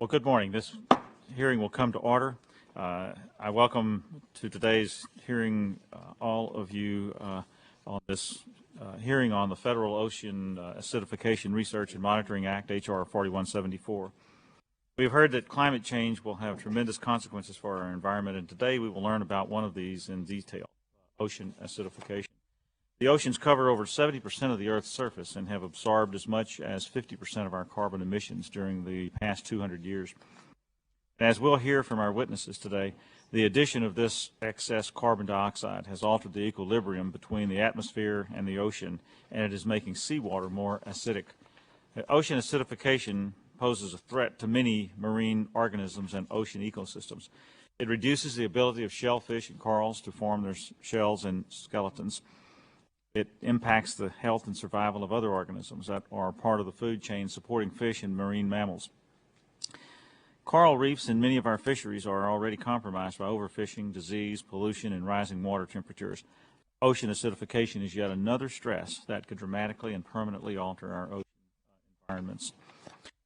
Well, good morning. This hearing will come to order. I welcome to today's hearing all of you on this hearing on the Federal Ocean Acidification Research and Monitoring Act, H.R. 4174. We've heard that climate change will have tremendous consequences for our environment, and today we will learn about one of these in detail, ocean acidification. The oceans cover over 70% of the Earth's surface and have absorbed as much as 50% of our carbon emissions during the past 200 years. And as we'll hear from our witnesses today, the addition of this excess carbon dioxide has altered the equilibrium between the atmosphere and the ocean, and it is making seawater more acidic. Ocean acidification poses a threat to many marine organisms and ocean ecosystems. It reduces the ability of shellfish and corals to form their shells and skeletons. It impacts the health and survival of other organisms that are part of the food chain supporting fish and marine mammals. Coral reefs in many of our fisheries are already compromised by overfishing, disease, pollution, and rising water temperatures. Ocean acidification is yet another stress that could dramatically and permanently alter our ocean environments.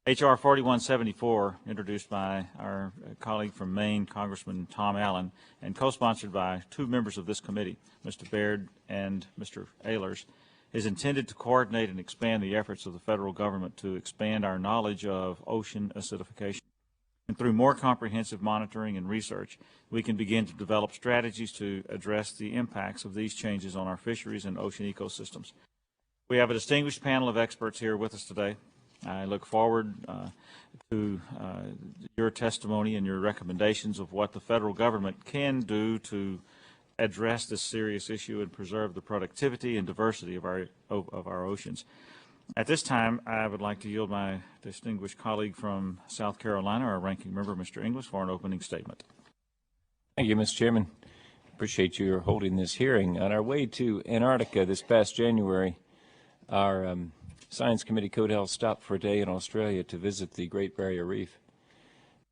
H.R. 4174, introduced by our colleague from Maine, Congressman Tom Allen, and co-sponsored by two members of this committee, Mr. Baird and Mr. Ehlers, is intended to coordinate and expand the efforts of the federal government to expand our knowledge of ocean acidification. And through more comprehensive monitoring and research, we can begin to develop strategies to address the impacts of these changes on our fisheries and ocean ecosystems. We have a distinguished panel of experts here with us today. I look forward to your testimony and your recommendations of what the federal government can do to address this serious issue and preserve the productivity and diversity of our oceans. At this time, I would like to yield my distinguished colleague from South Carolina, our ranking member, Mr. Inglis, for an opening statement. Thank you, Mr. Chairman. Appreciate you holding this hearing. On our way to Antarctica this past January, our Science Committee co-health stopped for a day in Australia to visit the Great Barrier Reef.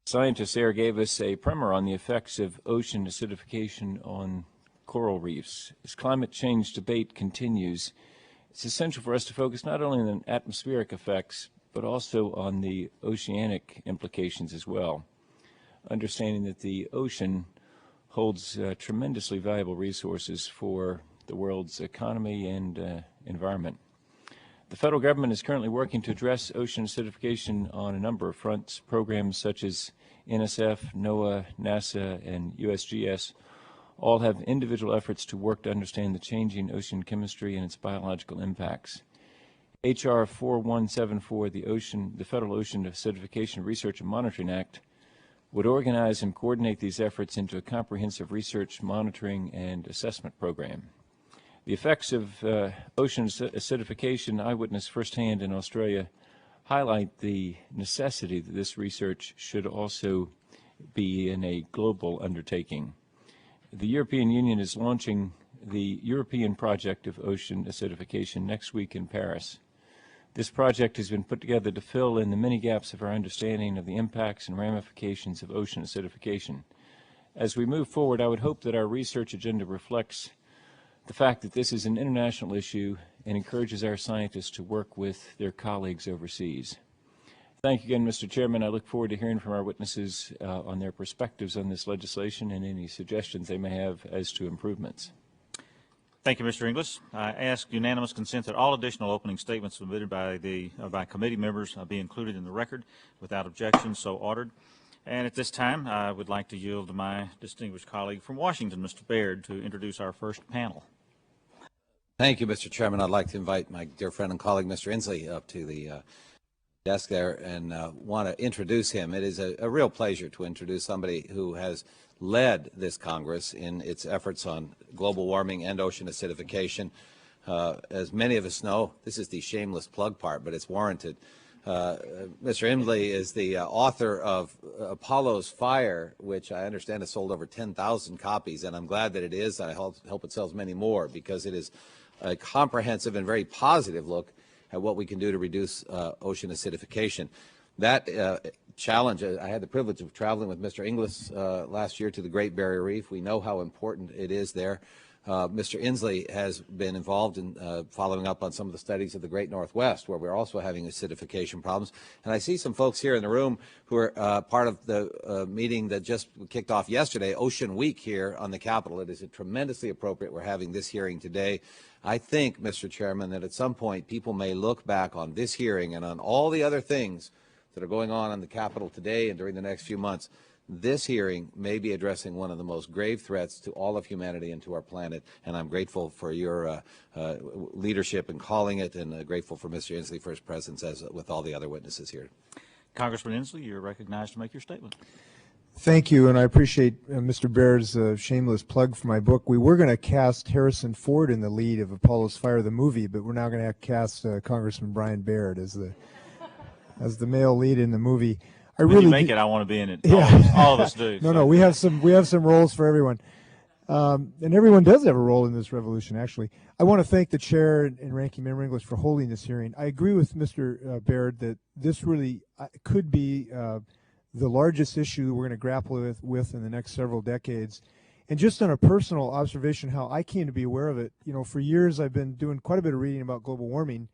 Scientists there gave us a primer on the effects of ocean acidification on coral reefs. As climate change debate continues, it's essential for us to focus not only on atmospheric effects, but also on the oceanic implications as well, understanding that the ocean holds tremendously valuable resources for the world's economy and environment. The federal government is currently working to address ocean acidification on a number of fronts. Programs such as NSF, NOAA, NASA, and USGS all have individual efforts to work to understand the changing ocean chemistry and its biological impacts. H.R. 4174, the Federal Ocean Acidification Research and Monitoring Act, would organize and coordinate these efforts into a comprehensive research, monitoring, and assessment program. The effects of ocean acidification, I witnessed firsthand in Australia, highlight the necessity that this research should also be in a global undertaking. The European Union is launching the European project of ocean acidification next week in Paris. This project has been put together to fill in the many gaps of our understanding of the impacts and ramifications of ocean acidification. As we move forward, I would hope that our research agenda reflects the fact that this is an international issue and encourages our scientists to work with their colleagues overseas. Thank you again, Mr. Chairman. I look forward to hearing from our witnesses on their perspectives on this legislation and any suggestions they may have as to improvements. Thank you, Mr. Inglis. I ask unanimous consent that all additional opening statements submitted by committee members be included in the record without objection, so ordered. And at this time, I would like to yield to my distinguished colleague from Washington, Mr. Baird, to introduce our first panel. Thank you, Mr. Chairman. I'd like to invite my dear friend and colleague, Mr. Inslee, up to the desk there and want to introduce him. It is a real pleasure to introduce somebody who has led this Congress in its efforts on global warming and ocean acidification. As many of us know, this is the shameless plug part, but it's warranted. Mr. Inslee is the author of Apollo's Fire, which I understand has sold over 10,000 copies, and I'm glad that it is. I hope it sells many more, because it is a comprehensive and very positive look at what we can do to reduce ocean acidification. That challenge, I had the privilege of traveling with Mr. Inglis last year to the Great Barrier Reef. We know how important it is there. Mr. Inslee has been involved in following up on some of the studies of the Great Northwest, where we're also having acidification problems. And I see some folks here in the room who are part of the meeting that just kicked off yesterday, Ocean Week, here on the Capitol. It is tremendously appropriate we're having this hearing today. I think, Mr. Chairman, that at some point people may look back on this hearing and on all the other things that are going on the Capitol today and during the next few months. This hearing may be addressing one of the most grave threats to all of humanity and to our planet, and I'm grateful for your leadership in calling it, and grateful for Mr. Inslee for his presence as with all the other witnesses here. Congressman Inslee, you're recognized to make your statement. Thank you, and I appreciate Mr. Baird's shameless plug for my book. We were going to cast Harrison Ford in the lead of Apollo's Fire, the movie, but we're now going to cast Congressman Brian Baird as the male lead in the movie. When you make it, I want to be in it. Yeah. All of us do. No, we have some roles for everyone, and everyone does have a role in this revolution. Actually, I want to thank the chair and ranking member English for holding this hearing. I agree with Mr. Baird that this really could be the largest issue we're going to grapple with in the next several decades. And just on a personal observation, how I came to be aware of it, for years I've been doing quite a bit of reading about global warming.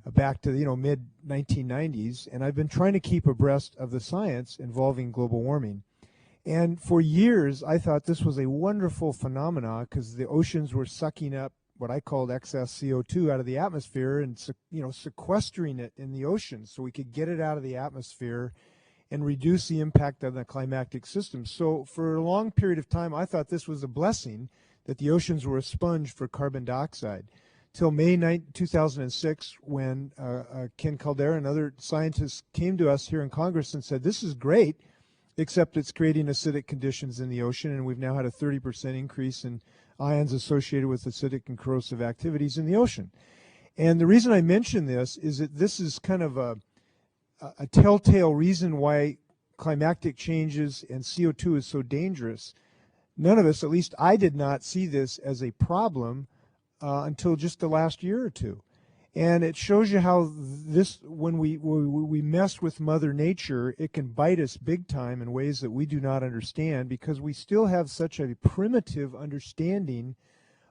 Back to the mid 1990s, and I've been trying to keep abreast of the science involving global warming. And for years, I thought this was a wonderful phenomenon because the oceans were sucking up what I called excess CO2 out of the atmosphere and sequestering it in the ocean so we could get it out of the atmosphere and reduce the impact on the climatic system. So for a long period of time, I thought this was a blessing that the oceans were a sponge for carbon dioxide. Till May 2006, when Ken Caldeira and other scientists came to us here in Congress and said, this is great, except it's creating acidic conditions in the ocean, and we've now had a 30% increase in ions associated with acidic and corrosive activities in the ocean. And the reason I mention this is that this is kind of a telltale reason why climatic changes and CO2 is so dangerous. None of us, at least I did not see this as a problem until just the last year or two. And it shows you how this, when we mess with Mother Nature, it can bite us big time in ways that we do not understand, because we still have such a primitive understanding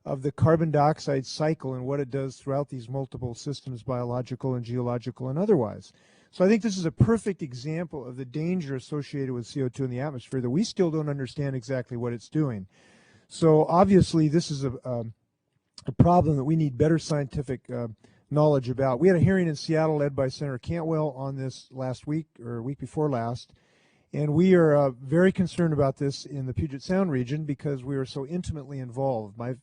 of the carbon dioxide cycle and what it does throughout these multiple systems, biological and geological and otherwise. So I think this is a perfect example of the danger associated with CO2 in the atmosphere that we still don't understand exactly what it's doing. So obviously this is a problem that we need better scientific knowledge about. We had a hearing in Seattle led by Senator Cantwell on this last week, or week before last, and we are very concerned about this in the Puget Sound region because we are so intimately involved. The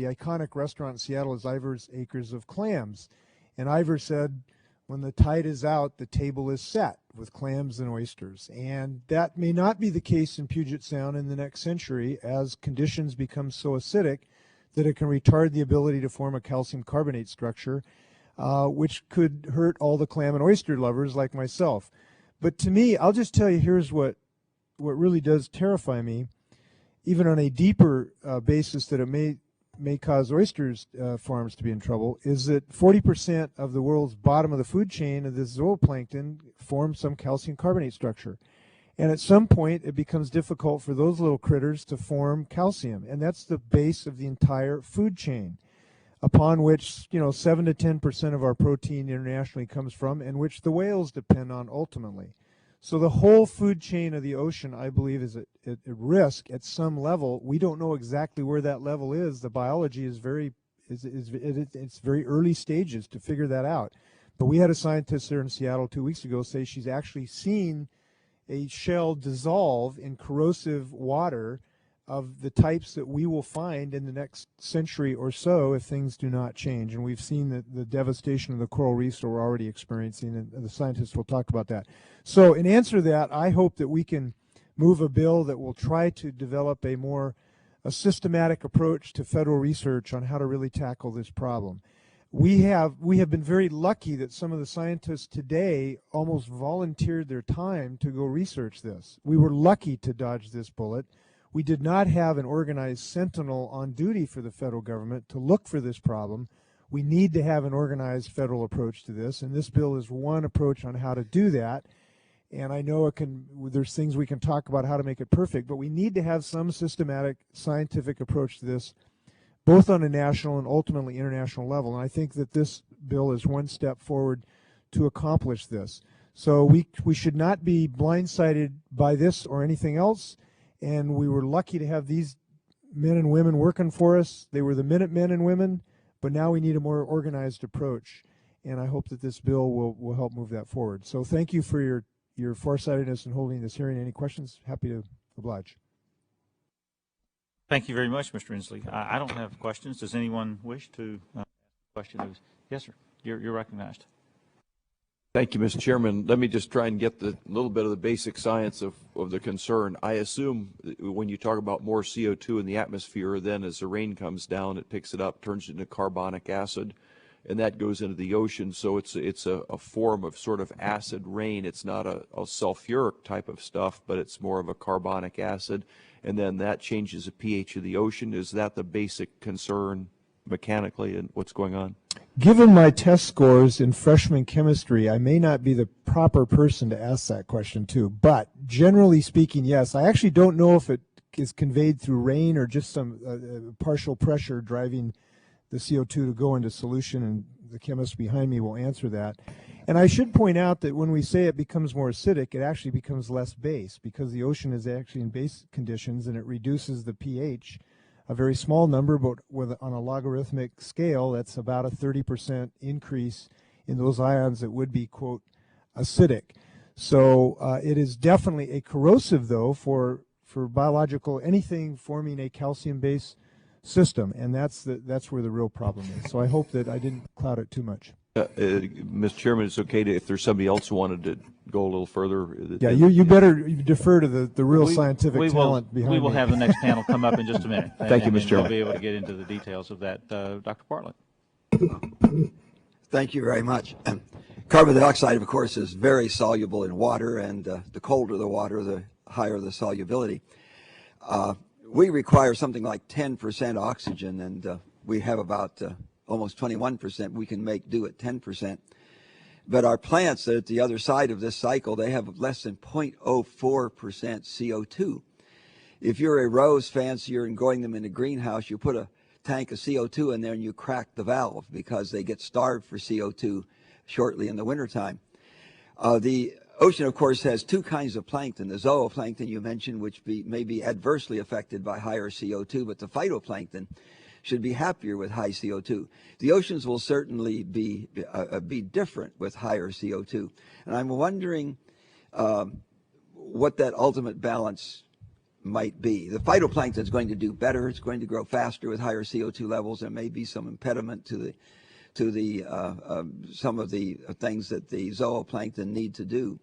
iconic restaurant in Seattle is Ivar's Acres of Clams, and Ivar said, when the tide is out, the table is set with clams and oysters. And that may not be the case in Puget Sound in the next century as conditions become so acidic that it can retard the ability to form a calcium carbonate structure, which could hurt all the clam and oyster lovers like myself. But to me, I'll just tell you, here's what really does terrify me, even on a deeper basis that it may cause oysters farms to be in trouble, is that 40% of the world's bottom of the food chain of this zooplankton forms some calcium carbonate structure. And at some point, it becomes difficult for those little critters to form calcium. And that's the base of the entire food chain, upon which 7 to 10% of our protein internationally comes from, and which the whales depend on ultimately. So the whole food chain of the ocean, I believe, is at risk at some level. We don't know exactly where that level is. The biology is it's very early stages to figure that out. But we had a scientist there in Seattle 2 weeks ago say she's actually seen a shell dissolve in corrosive water of the types that we will find in the next century or so if things do not change. And we've seen the devastation of the coral reefs that we're already experiencing, and the scientists will talk about that. So in answer to that, I hope that we can move a bill that will try to develop a systematic approach to federal research on how to really tackle this problem. We have been very lucky that some of the scientists today almost volunteered their time to go research this. We were lucky to dodge this bullet. We did not have an organized sentinel on duty for the federal government to look for this problem. We need to have an organized federal approach to this, and this bill is one approach on how to do that. And I know there's things we can talk about how to make it perfect, but we need to have some systematic scientific approach to this, both on a national and ultimately international level. And I think that this bill is one step forward to accomplish this. So we should not be blindsided by this or anything else. And we were lucky to have these men and women working for us. They were the Minutemen and women, but now we need a more organized approach. And I hope that this bill will help move that forward. So thank you for your foresightedness in holding this hearing. Any questions? Happy to oblige. Thank you very much, Mr. Inslee. I don't have questions. Does anyone wish to ask a question? Yes, sir. You're recognized. Thank you, Mr. Chairman. Let me just try and get the little bit of the basic science of the concern. I assume when you talk about more CO2 in the atmosphere, then as the rain comes down, it picks it up, turns it into carbonic acid, and that goes into the ocean. So it's a form of sort of acid rain. It's not a sulfuric type of stuff, but it's more of a carbonic acid, and then that changes the pH of the ocean. Is that the basic concern mechanically and what's going on? Given my test scores in freshman chemistry, I may not be the proper person to ask that question to, but generally speaking, yes. I actually don't know if it is conveyed through rain or just some partial pressure driving the CO2 to go into solution, and the chemist behind me will answer that. And I should point out that when we say it becomes more acidic, it actually becomes less base, because the ocean is actually in base conditions and it reduces the pH. A very small number, but on a logarithmic scale, that's about a 30% increase in those ions that would be, quote, acidic. So it is definitely a corrosive, though, for biological, anything forming a calcium-based system, and that's where the real problem is. So I hope that I didn't cloud it too much. Mr. Chairman, it's okay if there's somebody else who wanted to go a little further. Yeah, you better defer to the real scientific talent behind me. We will have the next panel come up in just a minute. Thank you, Mr. Chairman. We'll be able to get into the details of that. Dr. Bartlett. Thank you very much. Carbon dioxide, of course, is very soluble in water, and the colder the water, the higher the solubility. We require something like 10% oxygen, and we have about almost 21%. We can make do at 10%. But our plants at the other side of this cycle, they have less than 0.04% CO2. If you're a rose fancier and growing them in a greenhouse, you put a tank of CO2 in there and you crack the valve because they get starved for CO2 shortly in the wintertime. The ocean, of course, has two kinds of plankton. The zooplankton you mentioned, which may be adversely affected by higher CO2, but the phytoplankton should be happier with high CO2. The oceans will certainly be different with higher CO2. And I'm wondering what that ultimate balance might be. The phytoplankton is going to do better. It's going to grow faster with higher CO2 levels. There may be some impediment to some of the things that the zooplankton need to do.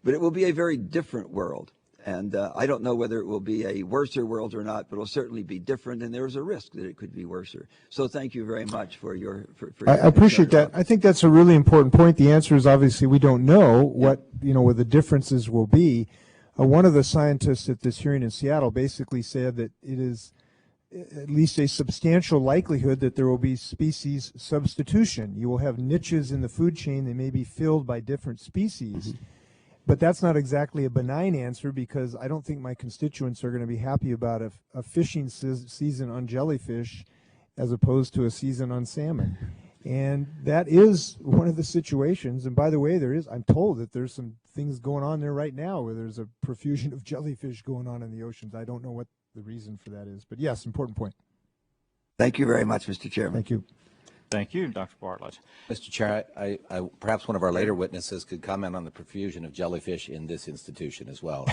But it will be a very different world. And I don't know whether it will be a worser world or not, but it will certainly be different, and there's a risk that it could be worser. So thank you very much for your. I appreciate that. I think that's a really important point. The answer is obviously we don't know what the differences will be. One of the scientists at this hearing in Seattle basically said that it is at least a substantial likelihood that there will be species substitution. You will have niches in the food chain that may be filled by different species. Mm-hmm. But that's not exactly a benign answer, because I don't think my constituents are going to be happy about a fishing season on jellyfish as opposed to a season on salmon. And that is one of the situations. And by the way, I'm told that there's some things going on there right now where there's a profusion of jellyfish going on in the oceans. I don't know what the reason for that is. But yes, important point. Thank you very much, Mr. Chairman. Thank you. Thank you, Dr. Bartlett. Mr. Chair, I perhaps one of our later witnesses could comment on the profusion of jellyfish in this institution as well.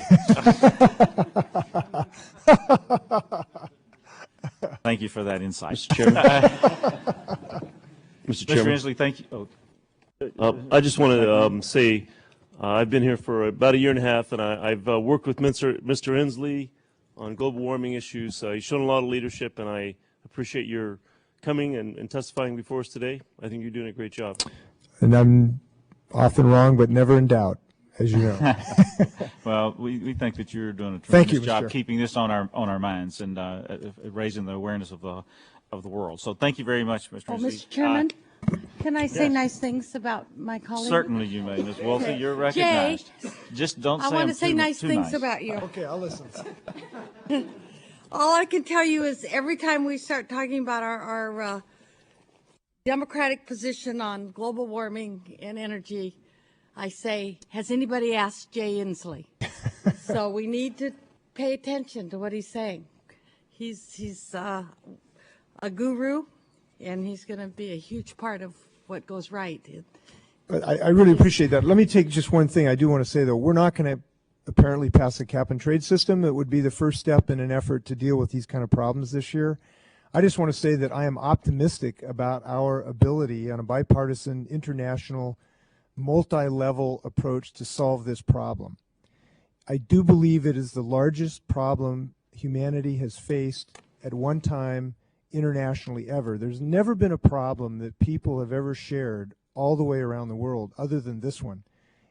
Thank you for that insight. Mr. Chairman. Mr. Inslee, thank you. I just want to say I've been here for about a year and a half, and I've worked with Mr. Inslee on global warming issues. He's shown a lot of leadership, and I appreciate your coming and testifying before us today. I think you're doing a great job. And I'm often wrong, but never in doubt, as you know. Well, we think that you're doing a tremendous job keeping this on our minds and raising the awareness of the world. So thank you very much, Mr. Inslee. Mr. Chairman, can I say nice things about my colleague? Certainly you may, Ms. Wolfe. You're recognized. Jay, Just don't say I want to say too nice things nice about you. Okay, I'll listen. All I can tell you is every time we start talking about our democratic position on global warming and energy, I say, has anybody asked Jay Inslee? So we need to pay attention to what he's saying. He's a guru, and he's going to be a huge part of what goes right. I really appreciate that. Let me take just one thing I do want to say, though. We're not going to apparently pass a cap and trade system. It would be the first step in an effort to deal with these kind of problems this year. I just want to say that I am optimistic about our ability on a bipartisan, international, multi-level approach to solve this problem. I do believe it is the largest problem humanity has faced at one time internationally ever. There's never been a problem that people have ever shared all the way around the world other than this one.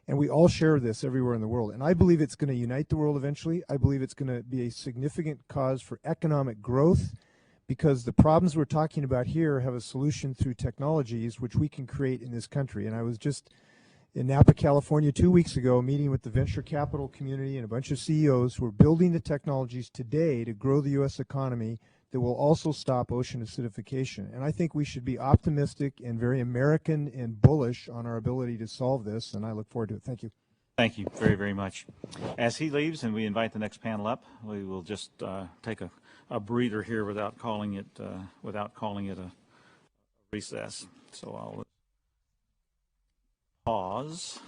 And we all share this everywhere in the world. And I believe it's going to unite the world eventually. I believe it's going to be a significant cause for economic growth, because the problems we're talking about here have a solution through technologies which we can create in this country. And I was just in Napa, California 2 weeks ago, meeting with the venture capital community and a bunch of CEOs who are building the technologies today to grow the U.S. economy that will also stop ocean acidification. And I think we should be optimistic and very American and bullish on our ability to solve this, and I look forward to it. Thank you. Thank you very, very much. As he leaves and we invite the next panel up, we will just take a breather here without calling it a recess. So I'll pause.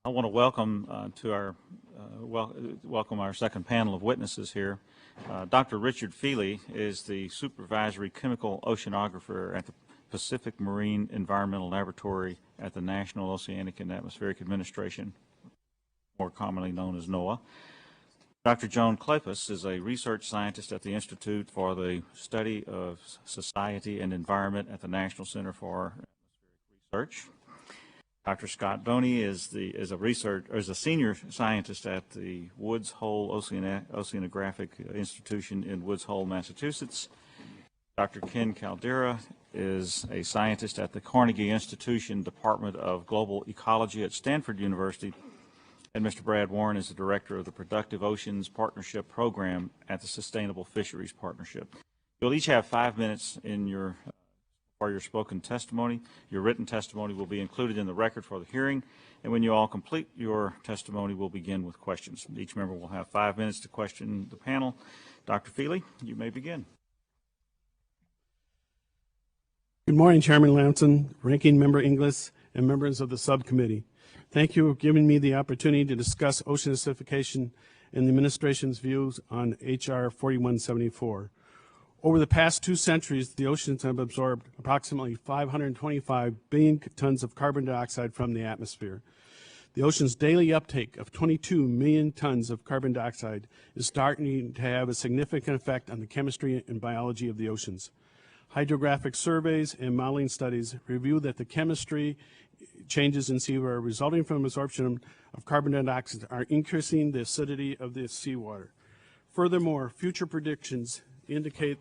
I want to welcome welcome our second panel of witnesses here. Dr. Richard Feely is the Supervisory Chemical Oceanographer at the Pacific Marine Environmental Laboratory at the National Oceanic and Atmospheric Administration, more commonly known as NOAA. Dr. Joan Kleypas is a research scientist at the Institute for the Study of Society and Environment at the National Center for Atmospheric Research. Dr. Scott Doney is a senior scientist at the Woods Hole Oceanographic Institution in Woods Hole, Massachusetts. Dr. Ken Caldeira is a scientist at the Carnegie Institution Department of Global Ecology at Stanford University. And Mr. Brad Warren is the director of the Productive Oceans Partnership Program at the Sustainable Fisheries Partnership. You'll each have 5 minutes for your spoken testimony. Your written testimony will be included in the record for the hearing, and when you all complete your testimony, we'll begin with questions. Each member will have 5 minutes to question the panel. Dr. Feely, you may begin. Good morning, Chairman Lamson, Ranking Member Inglis, and members of the subcommittee. Thank you for giving me the opportunity to discuss ocean acidification and the administration's views on H.R. 4174. Over the past 2 centuries, the oceans have absorbed approximately 525 billion tons of carbon dioxide from the atmosphere. The ocean's daily uptake of 22 million tons of carbon dioxide is starting to have a significant effect on the chemistry and biology of the oceans. Hydrographic surveys and modeling studies reveal that the chemistry changes in seawater resulting from absorption of carbon dioxide are increasing the acidity of the seawater. Furthermore, future predictions indicate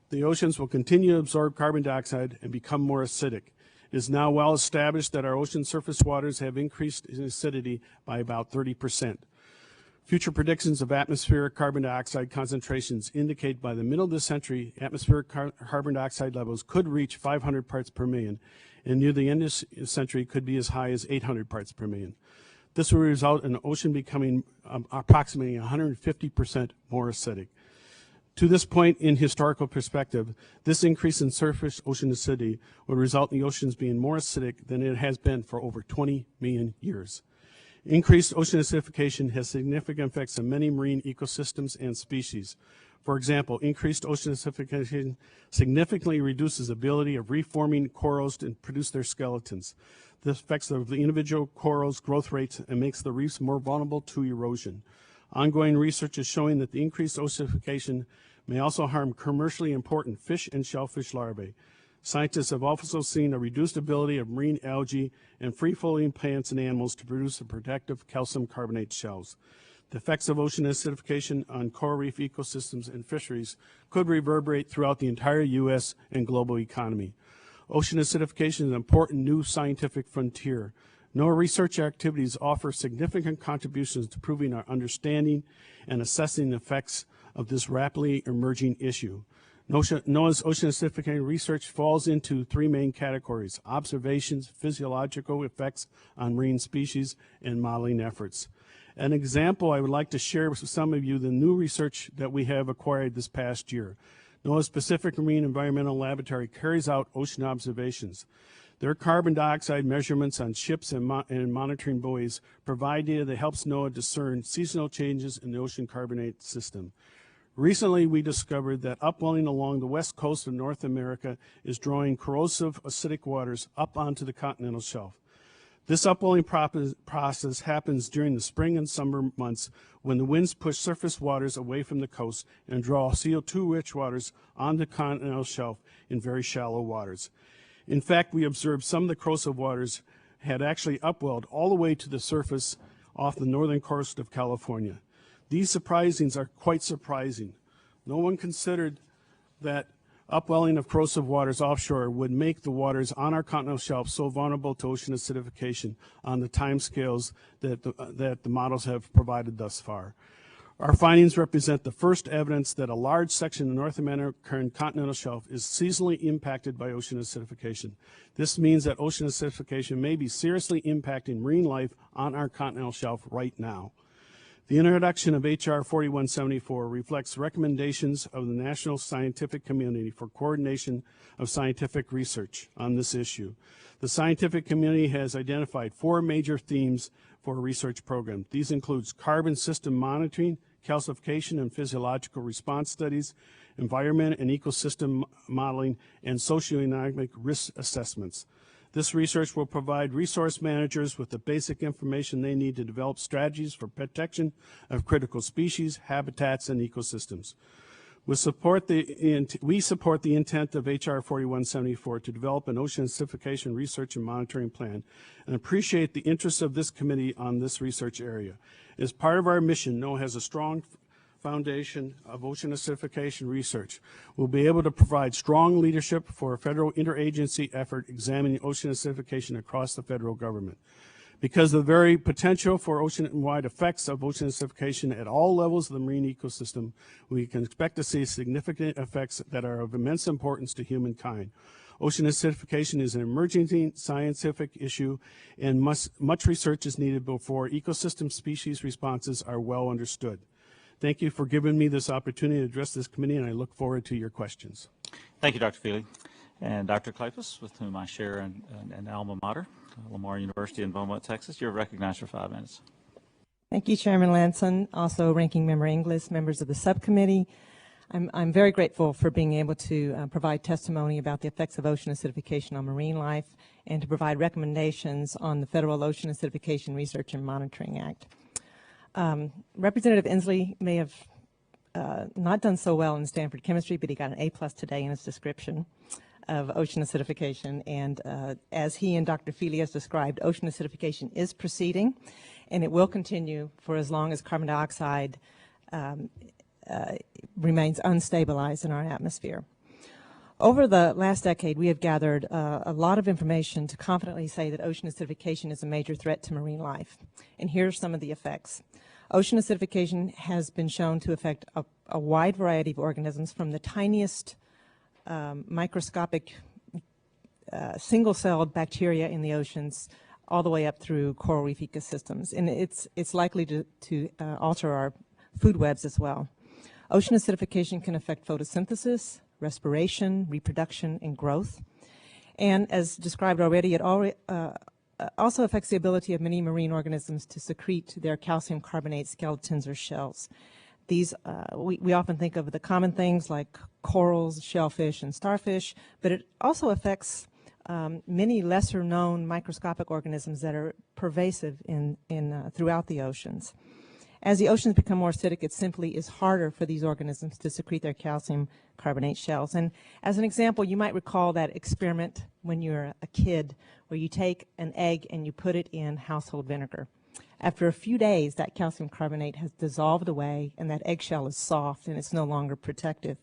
the oceans will continue to absorb carbon dioxide and become more acidic. It is now well established that our ocean surface waters have increased in acidity by about 30%. Future predictions of atmospheric carbon dioxide concentrations indicate by the middle of the century, atmospheric carbon dioxide levels could reach 500 parts per million, and near the end of the century could be as high as 800 parts per million. This will result in the ocean becoming approximately 150% more acidic. To this point in historical perspective, this increase in surface ocean acidity would result in the oceans being more acidic than it has been for over 20 million years. Increased ocean acidification has significant effects on many marine ecosystems and species. For example, increased ocean acidification significantly reduces the ability of reforming corals to produce their skeletons. This affects the individual corals' growth rates and makes the reefs more vulnerable to erosion. Ongoing research is showing that the increased oceanification may also harm commercially important fish and shellfish larvae. Scientists have also seen a reduced ability of marine algae and free-floating plants and animals to produce the protective calcium carbonate shells. The effects of ocean acidification on coral reef ecosystems and fisheries could reverberate throughout the entire U.S. and global economy. Ocean acidification is an important new scientific frontier. NOAA research activities offer significant contributions to proving our understanding and assessing the effects of this rapidly emerging issue. NOAA's ocean acidification research falls into three main categories: observations, physiological effects on marine species, and modeling efforts. An example I would like to share with some of you the new research that we have acquired this past year. NOAA's Pacific Marine Environmental Laboratory carries out ocean observations. Their carbon dioxide measurements on ships and monitoring buoys provide data that helps NOAA discern seasonal changes in the ocean carbonate system. Recently, we discovered that upwelling along the west coast of North America is drawing corrosive acidic waters up onto the continental shelf. This upwelling process happens during the spring and summer months when the winds push surface waters away from the coast and draw CO2-rich waters on the continental shelf in very shallow waters. In fact, we observed some of the corrosive waters had actually upwelled all the way to the surface off the northern coast of California. These surprisings are quite surprising. No one considered that upwelling of corrosive waters offshore would make the waters on our continental shelf so vulnerable to ocean acidification on the timescales that the models have provided thus far. Our findings represent the first evidence that a large section of the North American continental shelf is seasonally impacted by ocean acidification. This means that ocean acidification may be seriously impacting marine life on our continental shelf right now. The introduction of H.R. 4174 reflects recommendations of the national scientific community for coordination of scientific research on this issue. The scientific community has identified four major themes for a research program. These include carbon system monitoring, calcification and physiological response studies, environment and ecosystem modeling, and socioeconomic risk assessments. This research will provide resource managers with the basic information they need to develop strategies for protection of critical species, habitats, and ecosystems. We support the intent of H.R. 4174 to develop an ocean acidification research and monitoring plan, and appreciate the interest of this committee on this research area. As part of our mission, NOAA has a strong foundation of ocean acidification research. We'll be able to provide strong leadership for a federal interagency effort examining ocean acidification across the federal government. Because of the very potential for ocean-wide effects of ocean acidification at all levels of the marine ecosystem, we can expect to see significant effects that are of immense importance to humankind. Ocean acidification is an emerging scientific issue, and much research is needed before ecosystem species responses are well understood. Thank you for giving me this opportunity to address this committee, and I look forward to your questions. Thank you, Dr. Feely. And Dr. Kleypas, with whom I share an alma mater, Lamar University in Beaumont, Texas. You're recognized for 5 minutes. Thank you, Chairman Lanson, also Ranking Member Inglis, members of the subcommittee. I'm very grateful for being able to provide testimony about the effects of ocean acidification on marine life and to provide recommendations on the Federal Ocean Acidification Research and Monitoring Act. Representative Inslee may have not done so well in Stanford chemistry, but he got an A+ today in his description of ocean acidification. And as he and Dr. Feely has described, ocean acidification is proceeding, and it will continue for as long as carbon dioxide remains unstabilized in our atmosphere. Over the last decade, we have gathered a lot of information to confidently say that ocean acidification is a major threat to marine life. And here are some of the effects. Ocean acidification has been shown to affect a wide variety of organisms, from the tiniest microscopic single-celled bacteria in the oceans all the way up through coral reef ecosystems. And it's likely to alter our food webs as well. Ocean acidification can affect photosynthesis, respiration, reproduction, and growth. And as described already, it also affects the ability of many marine organisms to secrete their calcium carbonate skeletons or shells. These, we often think of the common things like corals, shellfish, and starfish, but it also affects many lesser-known microscopic organisms that are pervasive throughout the oceans. As the oceans become more acidic, it simply is harder for these organisms to secrete their calcium carbonate shells. And as an example, you might recall that experiment when you're a kid where you take an egg and you put it in household vinegar. After a few days, that calcium carbonate has dissolved away and that eggshell is soft and it's no longer protective.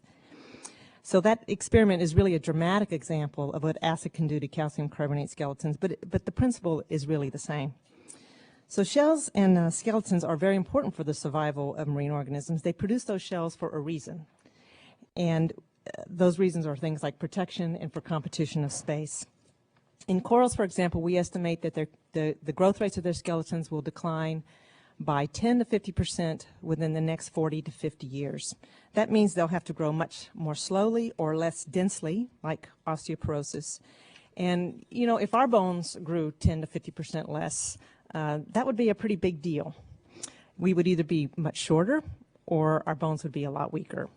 So that experiment is really a dramatic example of what acid can do to calcium carbonate skeletons, but the principle is really the same. So shells and skeletons are very important for the survival of marine organisms. They produce those shells for a reason. And those reasons are things like protection and for competition of space. In corals, for example, we estimate that the growth rates of their skeletons will decline by 10 to 50% within the next 40 to 50 years. That means they'll have to grow much more slowly or less densely, like osteoporosis. And, you know, if our bones grew 10 to 50% less, that would be a pretty big deal. We would either be much shorter or our bones would be a lot weaker.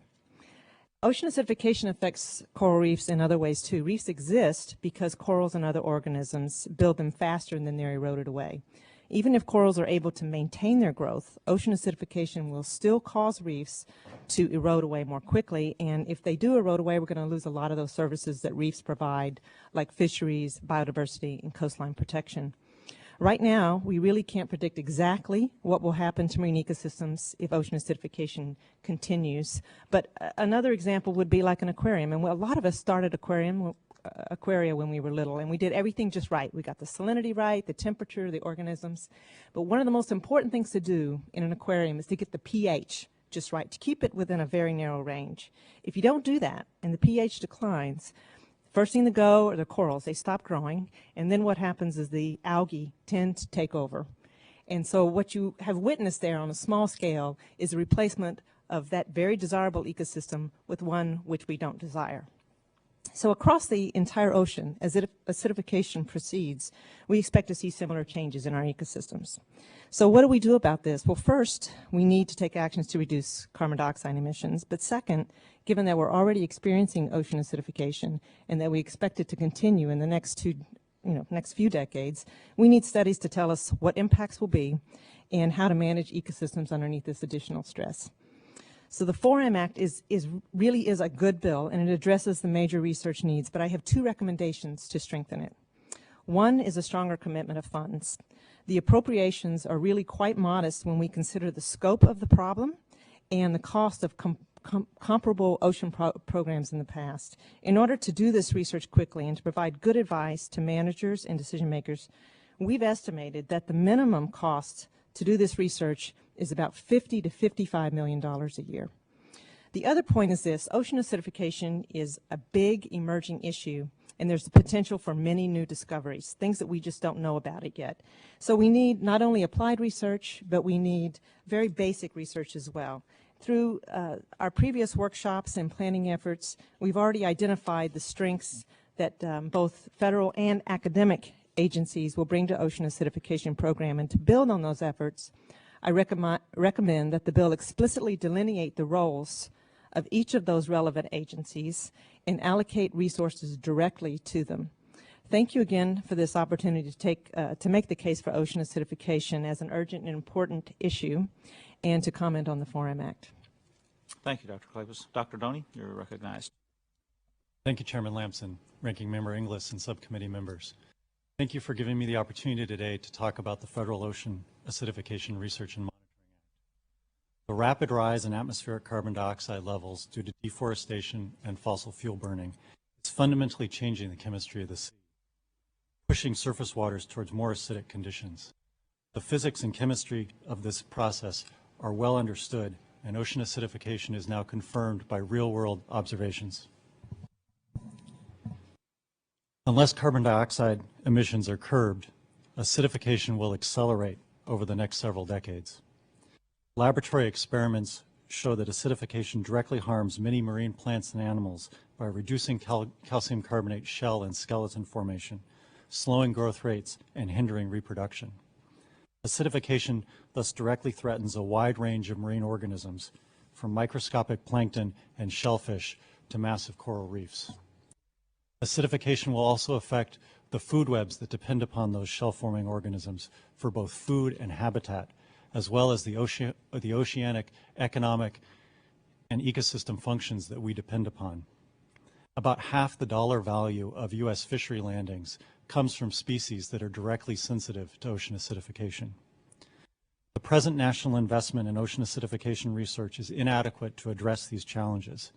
Ocean acidification affects coral reefs in other ways too. Reefs exist because corals and other organisms build them faster than they're eroded away. Even if corals are able to maintain their growth, ocean acidification will still cause reefs to erode away more quickly, and if they do erode away, we're going to lose a lot of those services that reefs provide, like fisheries, biodiversity, and coastline protection. Right now, we really can't predict exactly what will happen to marine ecosystems if ocean acidification continues, but another example would be like an aquarium, and a lot of us started aquaria when we were little, and we did everything just right. We got the salinity right, the temperature, the organisms. But one of the most important things to do in an aquarium is to get the pH just right, to keep it within a very narrow range. If you don't do that and the pH declines, first thing to go are the corals. They stop growing, and then what happens is the algae tend to take over. And so what you have witnessed there on a small scale is a replacement of that very desirable ecosystem with one which we don't desire. So across the entire ocean, as acidification proceeds, we expect to see similar changes in our ecosystems. So what do we do about this? Well, first, we need to take actions to reduce carbon dioxide emissions. But second, given that we're already experiencing ocean acidification and that we expect it to continue in the next few decades, we need studies to tell us what impacts will be and how to manage ecosystems underneath this additional stress. So the 4M Act really is a good bill, and it addresses the major research needs, but I have two recommendations to strengthen it. One is a stronger commitment of funds. The appropriations are really quite modest when we consider the scope of the problem and the cost of comparable ocean programs in the past. In order to do this research quickly and to provide good advice to managers and decision makers, we've estimated that the minimum cost to do this research is about $50 to $55 million a year. The other point is this: ocean acidification is a big emerging issue, and there's the potential for many new discoveries, things that we just don't know about it yet. So we need not only applied research, but we need very basic research as well. Through our previous workshops and planning efforts, we've already identified the strengths that both federal and academic agencies will bring to ocean acidification program, and to build on those efforts, I recommend that the bill explicitly delineate the roles of each of those relevant agencies and allocate resources directly to them. Thank you again for this opportunity to make the case for ocean acidification as an urgent and important issue, and to comment on the 4M Act. Thank you, Dr. Kleypas. Dr. Doney, you're recognized. Thank you, Chairman Lamson, Ranking Member Inglis, and subcommittee members. Thank you for giving me the opportunity today to talk about the Federal Ocean Acidification Research and Monitoring Act. The rapid rise in atmospheric carbon dioxide levels due to deforestation and fossil fuel burning is fundamentally changing the chemistry of the sea, pushing surface waters towards more acidic conditions. The physics and chemistry of this process are well understood, and ocean acidification is now confirmed by real-world observations. Unless carbon dioxide emissions are curbed, acidification will accelerate over the next several decades. Laboratory experiments show that acidification directly harms many marine plants and animals by reducing calcium carbonate shell and skeleton formation, slowing growth rates, and hindering reproduction. Acidification thus directly threatens a wide range of marine organisms, from microscopic plankton and shellfish to massive coral reefs. Acidification will also affect the food webs that depend upon those shell-forming organisms for both food and habitat, as well as the oceanic, economic, and ecosystem functions that we depend upon. About half the dollar value of U.S. fishery landings comes from species that are directly sensitive to ocean acidification. The present national investment in ocean acidification research is inadequate to address these challenges.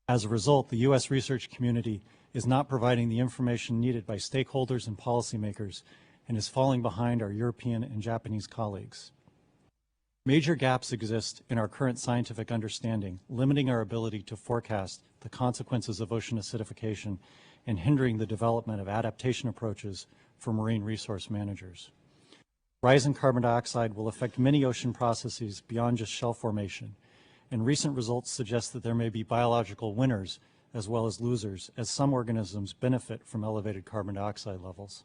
As a result, the U.S. research community is not providing the information needed by stakeholders and policymakers and is falling behind our European and Japanese colleagues. Major gaps exist in our current scientific understanding, limiting our ability to forecast the consequences of ocean acidification and hindering the development of adaptation approaches for marine resource managers. Rise in carbon dioxide will affect many ocean processes beyond just shell formation, and recent results suggest that there may be biological winners as well as losers, as some organisms benefit from elevated carbon dioxide levels.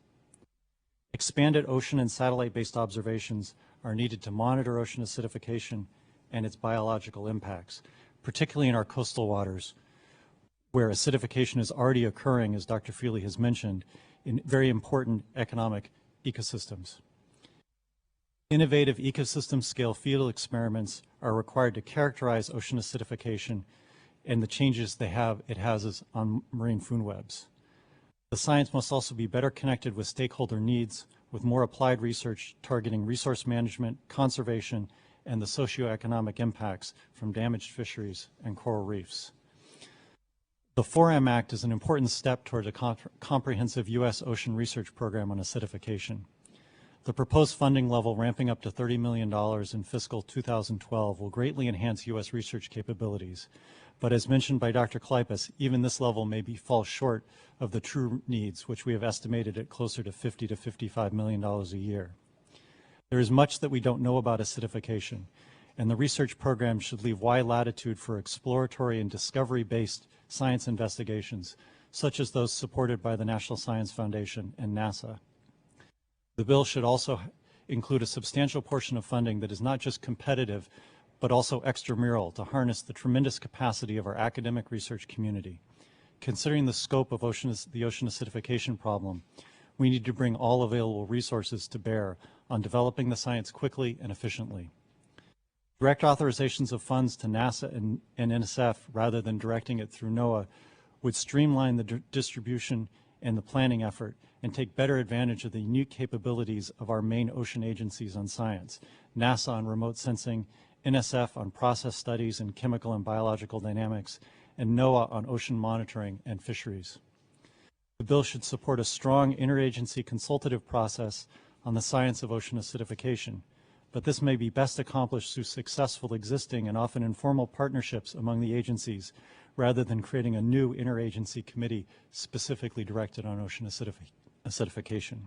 Expanded ocean and satellite-based observations are needed to monitor ocean acidification and its biological impacts, particularly in our coastal waters, where acidification is already occurring, as Dr. Feely has mentioned, in very important economic ecosystems. Innovative ecosystem-scale field experiments are required to characterize ocean acidification and the changes it has on marine food webs. The science must also be better connected with stakeholder needs, with more applied research targeting resource management, conservation, and the socioeconomic impacts from damaged fisheries and coral reefs. The 4M Act is an important step toward a comprehensive U.S. ocean research program on acidification. The proposed funding level, ramping up to $30 million in fiscal 2012, will greatly enhance U.S. research capabilities. But as mentioned by Dr. Kleypas, even this level may fall short of the true needs, which we have estimated at closer to $50 to $55 million a year. There is much that we don't know about acidification, and the research program should leave wide latitude for exploratory and discovery-based science investigations, such as those supported by the National Science Foundation and NASA. The bill should also include a substantial portion of funding that is not just competitive, but also extramural, to harness the tremendous capacity of our academic research community. Considering the scope of the ocean acidification problem, we need to bring all available resources to bear on developing the science quickly and efficiently. Direct authorizations of funds to NASA and NSF, rather than directing it through NOAA, would streamline the distribution and the planning effort and take better advantage of the unique capabilities of our main ocean agencies on science, NASA on remote sensing, NSF on process studies and chemical and biological dynamics, and NOAA on ocean monitoring and fisheries. The bill should support a strong interagency consultative process on the science of ocean acidification, but this may be best accomplished through successful existing and often informal partnerships among the agencies, rather than creating a new interagency committee specifically directed on ocean acidification.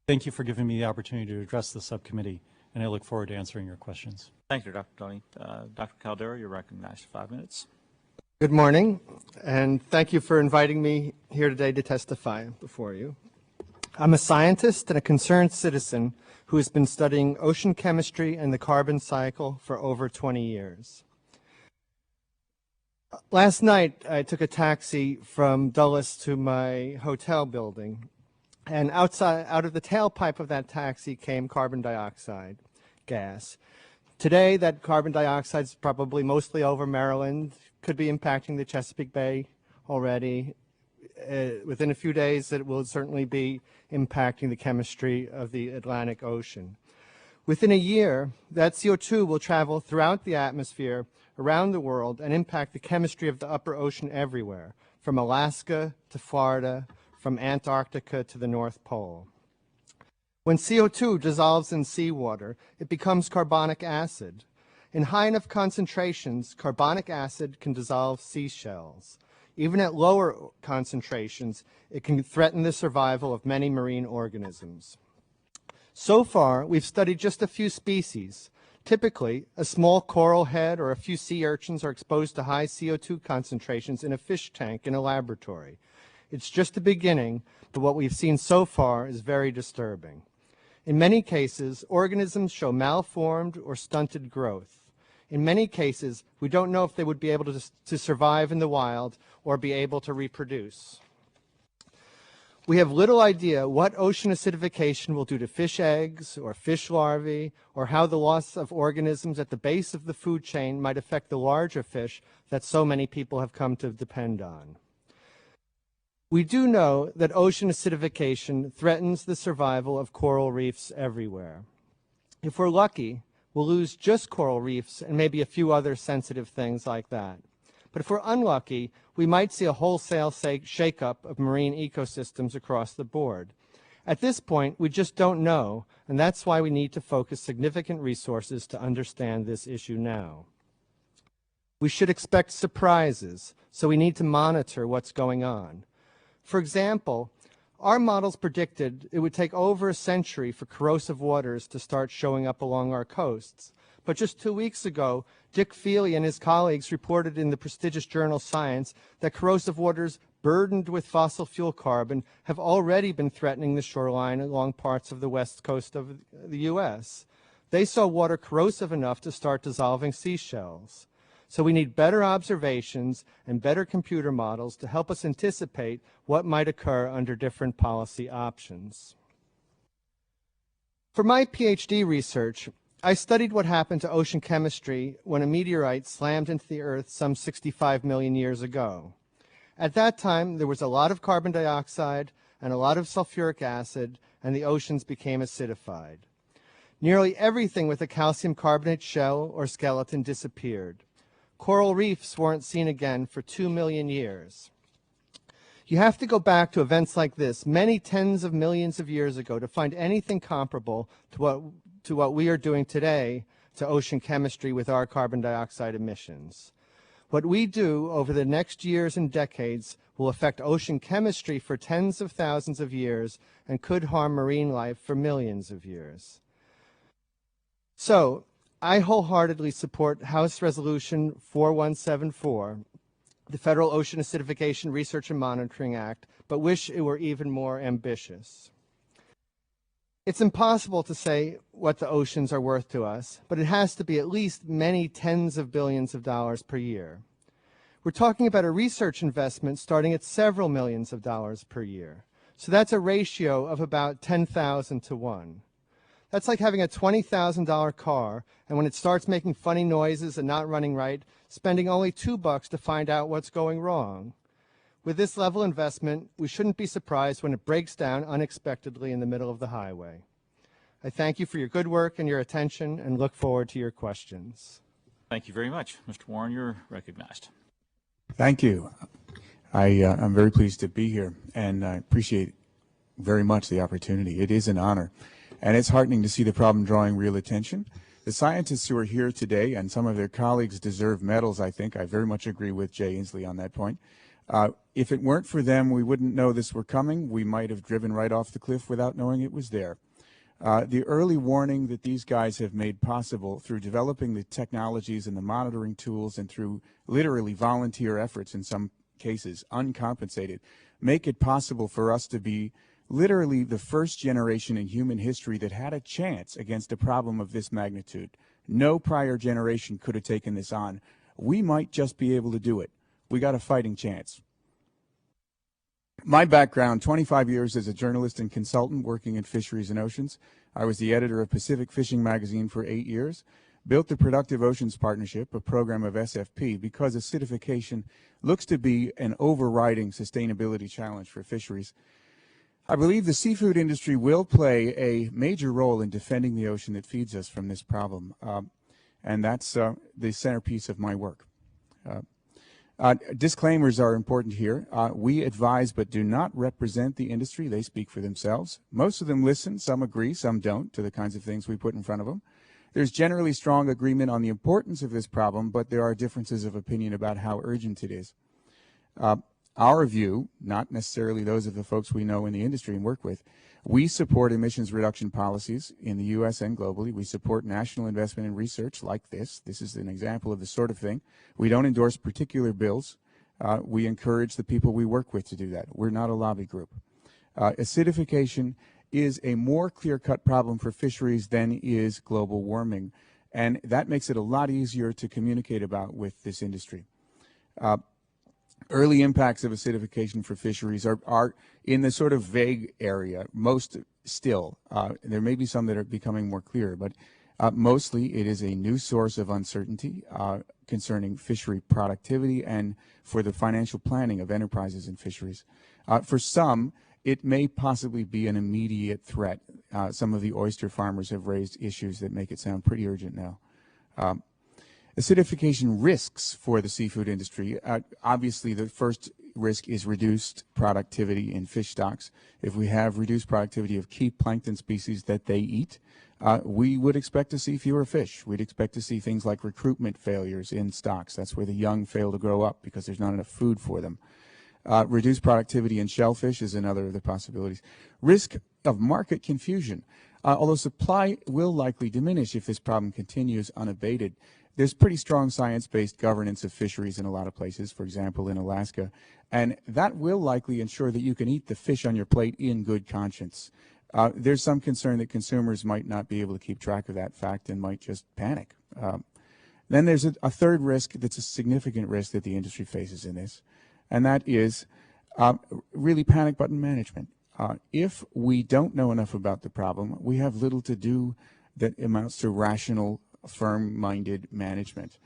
Thank you for giving me the opportunity to address the subcommittee, and I look forward to answering your questions. Thank you, Dr. Doney. Dr. Caldeira, you're recognized for 5 minutes. Good morning, and thank you for inviting me here today to testify before you. I'm a scientist and a concerned citizen who has been studying ocean chemistry and the carbon cycle for over 20 years. Last night, I took a taxi from Dulles to my hotel building, and out of the tailpipe of that taxi came carbon dioxide gas. Today, that carbon dioxide is probably mostly over Maryland, could be impacting the Chesapeake Bay already. Within a few days, it will certainly be impacting the chemistry of the Atlantic Ocean. Within a year, that CO2 will travel throughout the atmosphere around the world and impact the chemistry of the upper ocean everywhere, from Alaska to Florida, from Antarctica to the North Pole. When CO2 dissolves in seawater, it becomes carbonic acid. In high enough concentrations, carbonic acid can dissolve seashells. Even at lower concentrations, it can threaten the survival of many marine organisms. So far, we've studied just a few species. Typically, a small coral head or a few sea urchins are exposed to high CO2 concentrations in a fish tank in a laboratory. It's just the beginning, but what we've seen so far is very disturbing. In many cases, organisms show malformed or stunted growth. In many cases, we don't know if they would be able to survive in the wild or be able to reproduce. We have little idea what ocean acidification will do to fish eggs or fish larvae, or how the loss of organisms at the base of the food chain might affect the larger fish that so many people have come to depend on. We do know that ocean acidification threatens the survival of coral reefs everywhere. If we're lucky, we'll lose just coral reefs and maybe a few other sensitive things like that. But if we're unlucky, we might see a wholesale shakeup of marine ecosystems across the board. At this point, we just don't know, and that's why we need to focus significant resources to understand this issue now. We should expect surprises, so we need to monitor what's going on. For example, our models predicted it would take over a century for corrosive waters to start showing up along our coasts. But just 2 weeks ago, Dick Feely and his colleagues reported in the prestigious journal Science that corrosive waters burdened with fossil fuel carbon have already been threatening the shoreline along parts of the west coast of the U.S. They saw water corrosive enough to start dissolving seashells. So we need better observations and better computer models to help us anticipate what might occur under different policy options. For my PhD research, I studied what happened to ocean chemistry when a meteorite slammed into the Earth some 65 million years ago. At that time, there was a lot of carbon dioxide and a lot of sulfuric acid, and the oceans became acidified. Nearly everything with a calcium carbonate shell or skeleton disappeared. Coral reefs weren't seen again for 2 million years. You have to go back to events like this many tens of millions of years ago to find anything comparable to what we are doing today to ocean chemistry with our carbon dioxide emissions. What we do over the next years and decades will affect ocean chemistry for tens of thousands of years and could harm marine life for millions of years. So, I wholeheartedly support House Resolution 4174, the Federal Ocean Acidification Research and Monitoring Act, but wish it were even more ambitious. It's impossible to say what the oceans are worth to us, but it has to be at least many tens of billions of dollars per year. We're talking about a research investment starting at several millions of dollars per year. So that's a ratio of about 10,000 to 1. That's like having a $20,000 car, and when it starts making funny noises and not running right, spending only $2 to find out what's going wrong. With this level of investment, we shouldn't be surprised when it breaks down unexpectedly in the middle of the highway. I thank you for your good work and your attention, and look forward to your questions. Thank you very much. Mr. Warren, you're recognized. Thank you. I'm very pleased to be here, and I appreciate very much the opportunity. It is an honor. And it's heartening to see the problem drawing real attention. The scientists who are here today and some of their colleagues deserve medals, I think. I very much agree with Jay Inslee on that point. If it weren't for them, we wouldn't know this were coming. We might have driven right off the cliff without knowing it was there. The early warning that these guys have made possible through developing the technologies and the monitoring tools and through literally volunteer efforts in some cases, uncompensated, make it possible for us to be literally the first generation in human history that had a chance against a problem of this magnitude. No prior generation could have taken this on. We might just be able to do it. We got a fighting chance. My background, 25 years as a journalist and consultant working in fisheries and oceans. I was the editor of Pacific Fishing Magazine for 8 years. Built the Productive Oceans Partnership, a program of SFP, because acidification looks to be an overriding sustainability challenge for fisheries. I believe the seafood industry will play a major role in defending the ocean that feeds us from this problem, and that's the centerpiece of my work. Disclaimers are important here. We advise but do not represent the industry. They speak for themselves. Most of them listen, some agree, some don't, to the kinds of things we put in front of them. There's generally strong agreement on the importance of this problem, but there are differences of opinion about how urgent it is. Our view, not necessarily those of the folks we know in the industry and work with, we support emissions reduction policies in the U.S. and globally. We support national investment in research like this. This is an example of the sort of thing. We don't endorse particular bills. We encourage the people we work with to do that. We're not a lobby group. Acidification is a more clear-cut problem for fisheries than is global warming, and that makes it a lot easier to communicate about with this industry. Early impacts of acidification for fisheries are in the sort of vague area, most still. There may be some that are becoming more clear, but mostly it is a new source of uncertainty concerning fishery productivity and for the financial planning of enterprises in fisheries. For some, it may possibly be an immediate threat. some of the oyster farmers have raised issues that make it sound pretty urgent now. Acidification risks for the seafood industry. Obviously, the first risk is reduced productivity in fish stocks. If we have reduced productivity of key plankton species that they eat, we would expect to see fewer fish. We'd expect to see things like recruitment failures in stocks. That's where the young fail to grow up because there's not enough food for them. Reduced productivity in shellfish is another of the possibilities. Risk of market confusion. Although supply will likely diminish if this problem continues unabated, there's pretty strong science-based governance of fisheries in a lot of places, for example, in Alaska, and that will likely ensure that you can eat the fish on your plate in good conscience. There's some concern that consumers might not be able to keep track of that fact and might just panic. Then there's a third risk that's a significant risk that the industry faces in this, and that is really panic button management. If we don't know enough about the problem, we have little to do that amounts to rational, firm-minded management.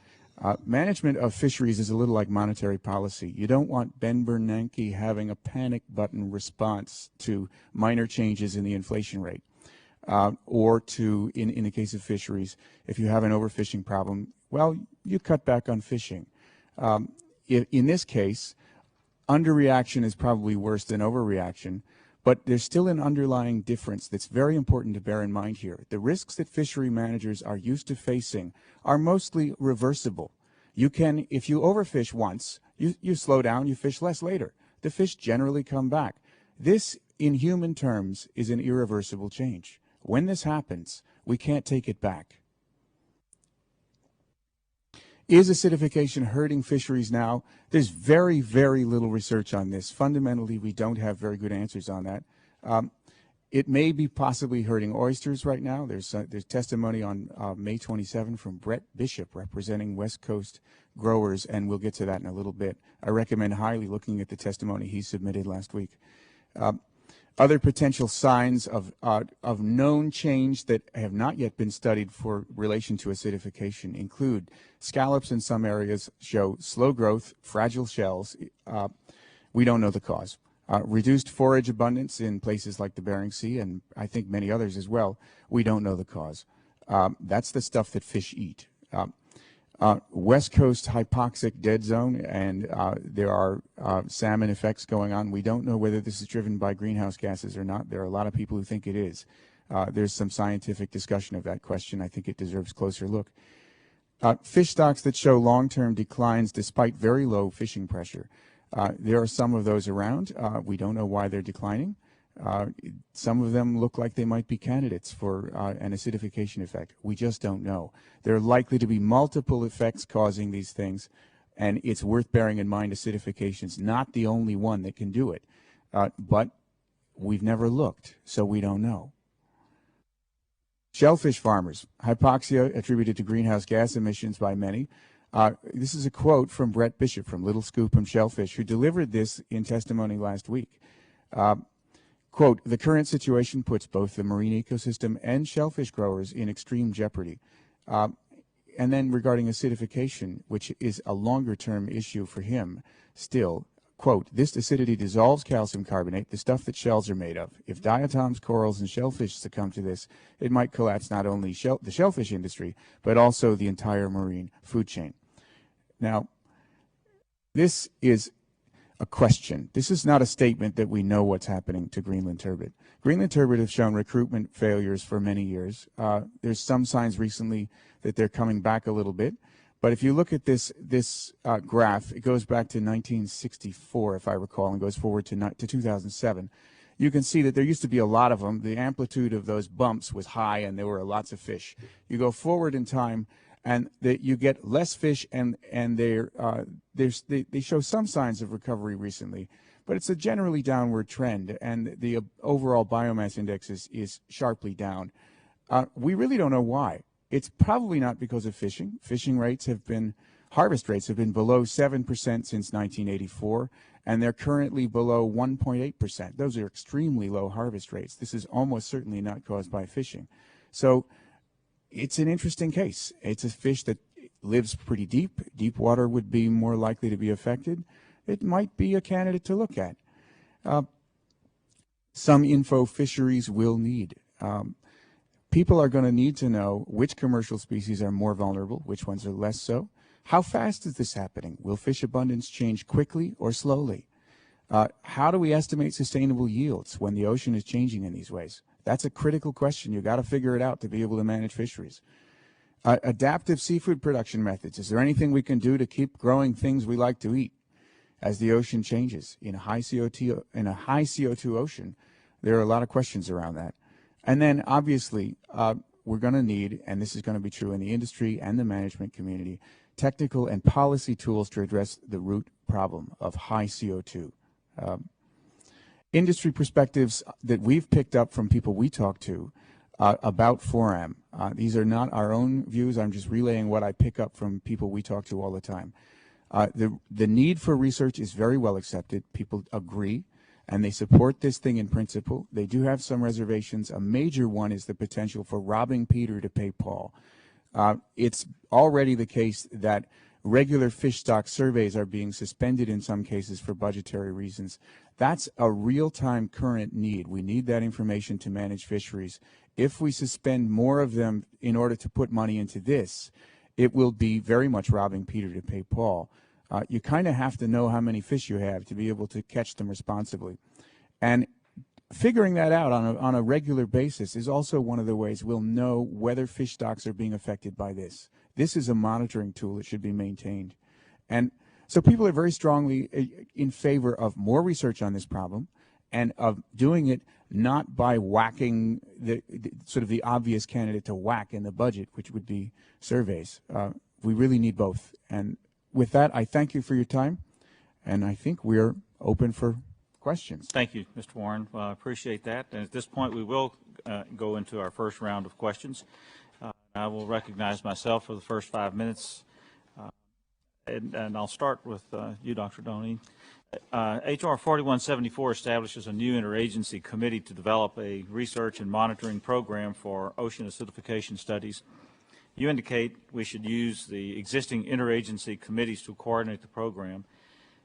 Management of fisheries is a little like monetary policy. You don't want Ben Bernanke having a panic button response to minor changes in the inflation rate. Or to, in the case of fisheries, if you have an overfishing problem, well, you cut back on fishing. In this case, underreaction is probably worse than overreaction, but there's still an underlying difference that's very important to bear in mind here. The risks that fishery managers are used to facing are mostly reversible. You can, if you overfish once, you slow down, you fish less later. The fish generally come back. This, in human terms, is an irreversible change. When this happens, we can't take it back. Is acidification hurting fisheries now? There's very, very little research on this. Fundamentally, we don't have very good answers on that. It may be possibly hurting oysters right now. There's testimony on May 27 from Brett Bishop representing West Coast growers, and we'll get to that in a little bit. I recommend highly looking at the testimony he submitted last week. Other potential signs of known change that have not yet been studied for relation to acidification include scallops in some areas show slow growth, fragile shells. We don't know the cause. Reduced forage abundance in places like the Bering Sea, and I think many others as well. We don't know the cause. That's the stuff that fish eat. West Coast hypoxic dead zone, and there are salmon effects going on. We don't know whether this is driven by greenhouse gases or not. There are a lot of people who think it is. There's some scientific discussion of that question. I think it deserves closer look. Fish stocks that show long-term declines despite very low fishing pressure. There are some of those around. We don't know why they're declining. Some of them look like they might be candidates for an acidification effect. We just don't know. There are likely to be multiple effects causing these things, and it's worth bearing in mind acidification is not the only one that can do it. But we've never looked, so we don't know. Shellfish farmers, hypoxia attributed to greenhouse gas emissions by many. This is a quote from Brett Bishop from Little Scoop and Shellfish, who delivered this in testimony last week. Quote, the current situation puts both the marine ecosystem and shellfish growers in extreme jeopardy. And then regarding acidification, which is a longer-term issue for him still, quote, this acidity dissolves calcium carbonate, the stuff that shells are made of. If diatoms, corals, and shellfish succumb to this, it might collapse not only the shellfish industry, but also the entire marine food chain. Now, this is a question. This is not a statement that we know what's happening to Greenland turbot. Greenland turbot have shown recruitment failures for many years. There's some signs recently that they're coming back a little bit. But if you look at this graph, it goes back to 1964, if I recall, and goes forward to 2007. You can see that there used to be a lot of them. The amplitude of those bumps was high, and there were lots of fish. You go forward in time, and you get less fish, and they show some signs of recovery recently, but it's a generally downward trend, and the overall biomass index is sharply down. We really don't know why. It's probably not because of fishing. Harvest rates have been below 7% since 1984, and they're currently below 1.8%. Those are extremely low harvest rates. This is almost certainly not caused by fishing. So it's an interesting case. It's a fish that lives pretty deep. Deep water would be more likely to be affected. It might be a candidate to look at. Some info fisheries will need. People are going to need to know which commercial species are more vulnerable, which ones are less so. How fast is this happening? Will fish abundance change quickly or slowly? How do we estimate sustainable yields when the ocean is changing in these ways? That's a critical question. You've got to figure it out to be able to manage fisheries. Adaptive seafood production methods. Is there anything we can do to keep growing things we like to eat as the ocean changes? In a high CO2 ocean, there are a lot of questions around that. And then, obviously, we're going to need, and this is going to be true in the industry and the management community, technical and policy tools to address the root problem of high CO2. Industry perspectives that we've picked up from people we talk to about 4M. These are not our own views. I'm just relaying what I pick up from people we talk to all the time. The need for research is very well accepted. People agree, and they support this thing in principle. They do have some reservations. A major one is the potential for robbing Peter to pay Paul. It's already the case that regular fish stock surveys are being suspended in some cases for budgetary reasons. That's a real-time current need. We need that information to manage fisheries. If we suspend more of them in order to put money into this, it will be very much robbing Peter to pay Paul. You kind of have to know how many fish you have to be able to catch them responsibly. And figuring that out on a regular basis is also one of the ways we'll know whether fish stocks are being affected by this. This is a monitoring tool that should be maintained. And so people are very strongly in favor of more research on this problem and of doing it not by whacking the sort of the obvious candidate to whack in the budget, which would be surveys. We really need both. And with that, I thank you for your time, and I think we're open for questions. Thank you, Mr. Warren. I appreciate that. And at this point, we will go into our first round of questions. I will recognize myself for the first 5 minutes, and I'll start with you, Dr. Doney. H.R. 4174 establishes a new interagency committee to develop a research and monitoring program for ocean acidification studies. You indicate we should use the existing interagency committees to coordinate the program.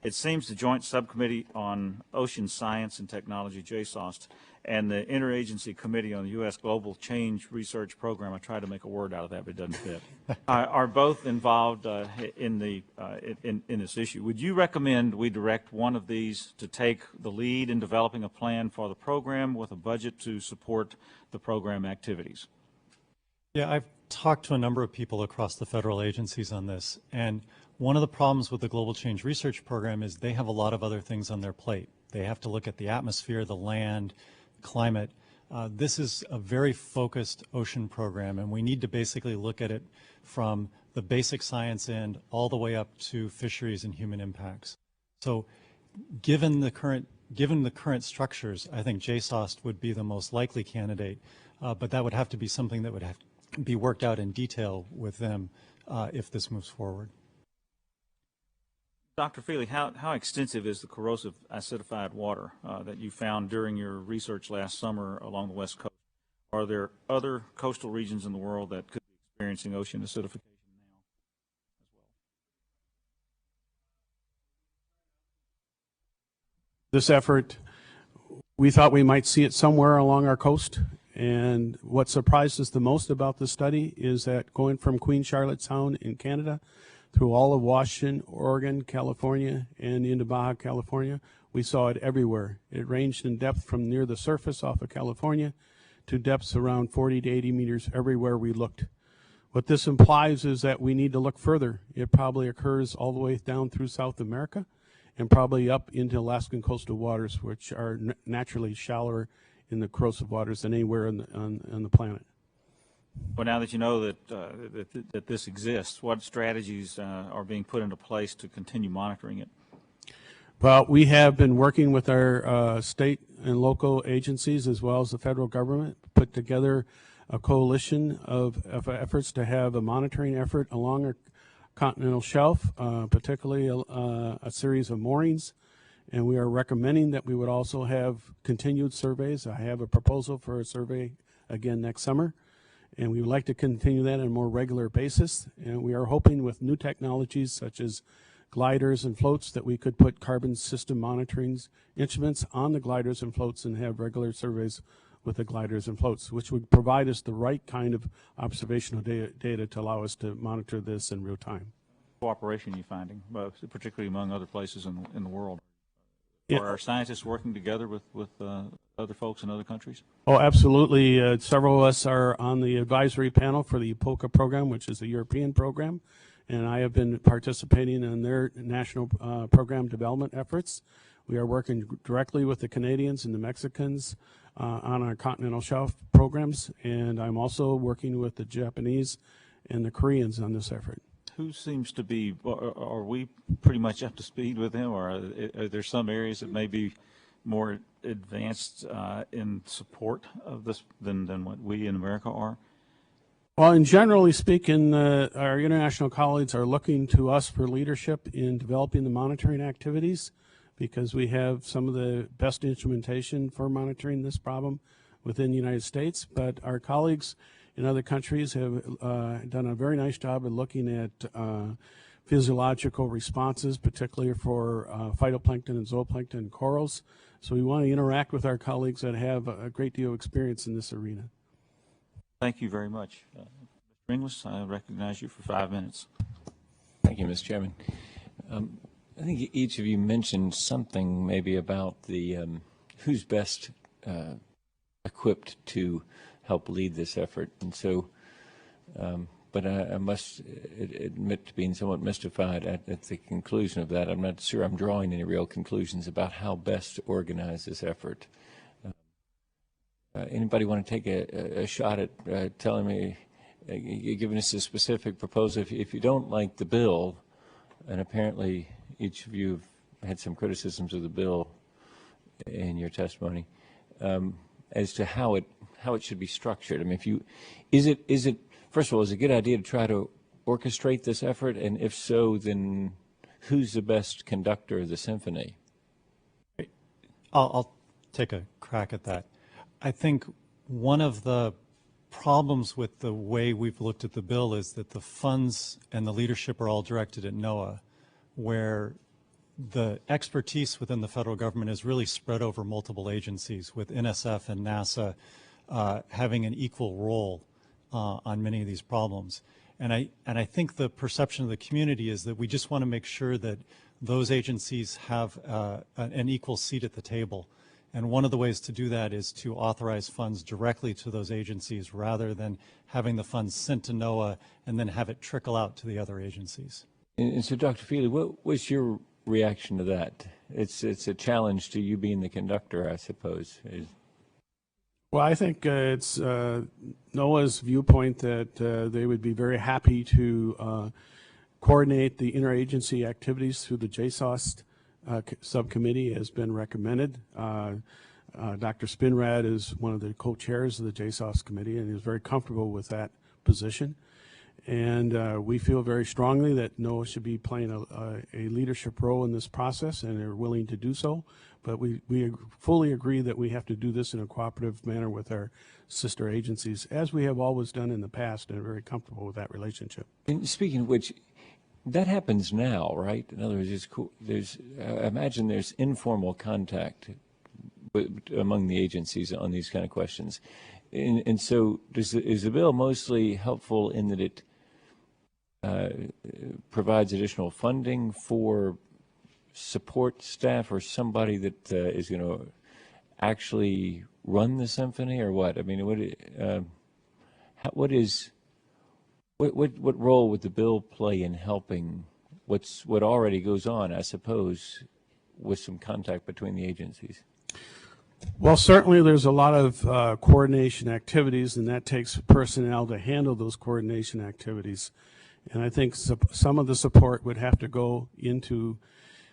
It seems the Joint Subcommittee on Ocean Science and Technology, JSOST, and the Interagency Committee on the U.S. Global Change Research Program, I tried to make a word out of that, but it doesn't fit, are both involved in this issue. Would you recommend we direct one of these to take the lead in developing a plan for the program with a budget to support the program activities? Yeah, I've talked to a number of people across the federal agencies on this, and one of the problems with the Global Change Research Program is they have a lot of other things on their plate. They have to look at the atmosphere, the land, climate. This is a very focused ocean program, and we need to basically look at it from the basic science end all the way up to fisheries and human impacts. So given the current structures, I think JSOST would be the most likely candidate, but that would have to be something that would have to be worked out in detail with them if this moves forward. Dr. Feely, how extensive is the corrosive acidified water that you found during your research last summer along the West Coast? Are there other coastal regions in the world that could be experiencing ocean acidification now as well? This effort, we thought we might see it somewhere along our coast. And what surprised us the most about the study is that going from Queen Charlotte Sound in Canada through all of Washington, Oregon, California, and into Baja California, we saw it everywhere. It ranged in depth from near the surface off of California to depths around 40 to 80 meters everywhere we looked. What this implies is that we need to look further. It probably occurs all the way down through South America and probably up into Alaskan coastal waters, which are naturally shallower in the corrosive waters than anywhere on the planet. Well, now that you know that this exists, what strategies are being put into place to continue monitoring it? Well, we have been working with our state and local agencies as well as the federal government, put together a coalition of efforts to have a monitoring effort along our continental shelf, particularly a series of moorings. And we are recommending that we would also have continued surveys. I have a proposal for a survey again next summer. And we would like to continue that on a more regular basis. And we are hoping with new technologies such as gliders and floats that we could put carbon system monitoring instruments on the gliders and floats and have regular surveys with the gliders and floats, which would provide us the right kind of observational data to allow us to monitor this in real time. Cooperation you're finding, particularly among other places in the world? Yeah. Are our scientists working together with other folks in other countries? Oh, absolutely. Several of us are on the advisory panel for the EPOCA program, which is the European program, and I have been participating in their national program development efforts. We are working directly with the Canadians and the Mexicans on our continental shelf programs, and I'm also working with the Japanese and the Koreans on this effort. Who seems to be, are we pretty much up to speed with them, or are there some areas that may be more advanced in support of this than what we in America are? Well, in generally speaking, our international colleagues are looking to us for leadership in developing the monitoring activities, because we have some of the best instrumentation for monitoring this problem within the United States. But our colleagues in other countries have done a very nice job of looking at physiological responses, particularly for phytoplankton and zooplankton and corals. So we want to interact with our colleagues that have a great deal of experience in this arena. Thank you very much. Mr. Inglis, I recognize you for 5 minutes. Thank you, Mr. Chairman. I think each of you mentioned something maybe about the who's best equipped to help lead this effort, and so but I must admit to being somewhat mystified at the conclusion of that. I'm not sure I'm drawing any real conclusions about how best to organize this effort. Anybody want to take a shot at telling me, giving us a specific proposal? If you don't like the bill, and apparently each of you have had some criticisms of the bill in your testimony, as to how it should be structured. I mean, is it first of all, is it a good idea to try to orchestrate this effort, and if so, then who's the best conductor of the symphony? I'll take a crack at that. I think one of the problems with the way we've looked at the bill is that the funds and the leadership are all directed at NOAA, where the expertise within the federal government is really spread over multiple agencies, with NSF and NASA having an equal role on many of these problems. And I think the perception of the community is that we just want to make sure that those agencies have an equal seat at the table. And one of the ways to do that is to authorize funds directly to those agencies rather than having the funds sent to NOAA and then have it trickle out to the other agencies. And so, Dr. Feely, what was your reaction to that? It's a challenge to you being the conductor, I suppose. Well, I think it's NOAA's viewpoint that they would be very happy to coordinate the interagency activities through the JSOST subcommittee has been recommended. Dr. Spinrad is one of the co-chairs of the JSOST committee and is very comfortable with that position. And we feel very strongly that NOAA should be playing a leadership role in this process, and they're willing to do so. But we fully agree that we have to do this in a cooperative manner with our sister agencies, as we have always done in the past, and are very comfortable with that relationship. And speaking of which, that happens now, right? In other words, I imagine there's informal contact among the agencies on these kind of questions. And so is the bill mostly helpful in that it provides additional funding for support staff or somebody that is going to actually run the symphony, or what? I mean, what role would the bill play in helping what already goes on, I suppose, with some contact between the agencies? Well, certainly there's a lot of coordination activities, and that takes personnel to handle those coordination activities. And I think some of the support would have to go into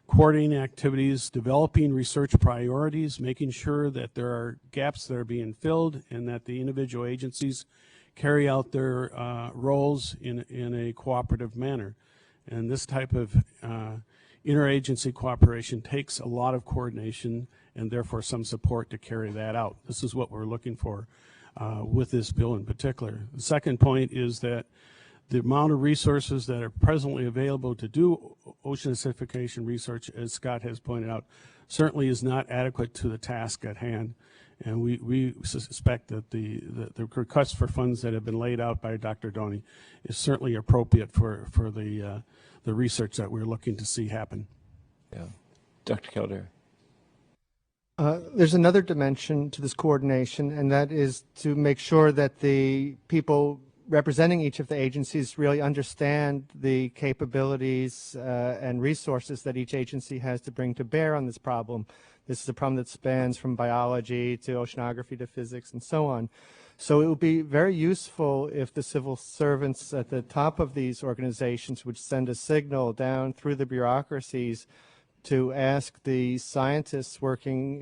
coordinating activities, developing research priorities, making sure that there are gaps that are being filled, and that the individual agencies carry out their roles in a cooperative manner. And this type of interagency cooperation takes a lot of coordination and therefore some support to carry that out. This is what we're looking for with this bill in particular. The second point is that the amount of resources that are presently available to do ocean acidification research, as Scott has pointed out, certainly is not adequate to the task at hand. And we suspect that the request for funds that have been laid out by Dr. Doney is certainly appropriate for the research that we're looking to see happen. Yeah. Dr. Caldeira. There's another dimension to this coordination, and that is to make sure that the people representing each of the agencies really understand the capabilities and resources that each agency has to bring to bear on this problem. This is a problem that spans from biology to oceanography to physics and so on. So it would be very useful if the civil servants at the top of these organizations would send a signal down through the bureaucracies to ask the scientists working,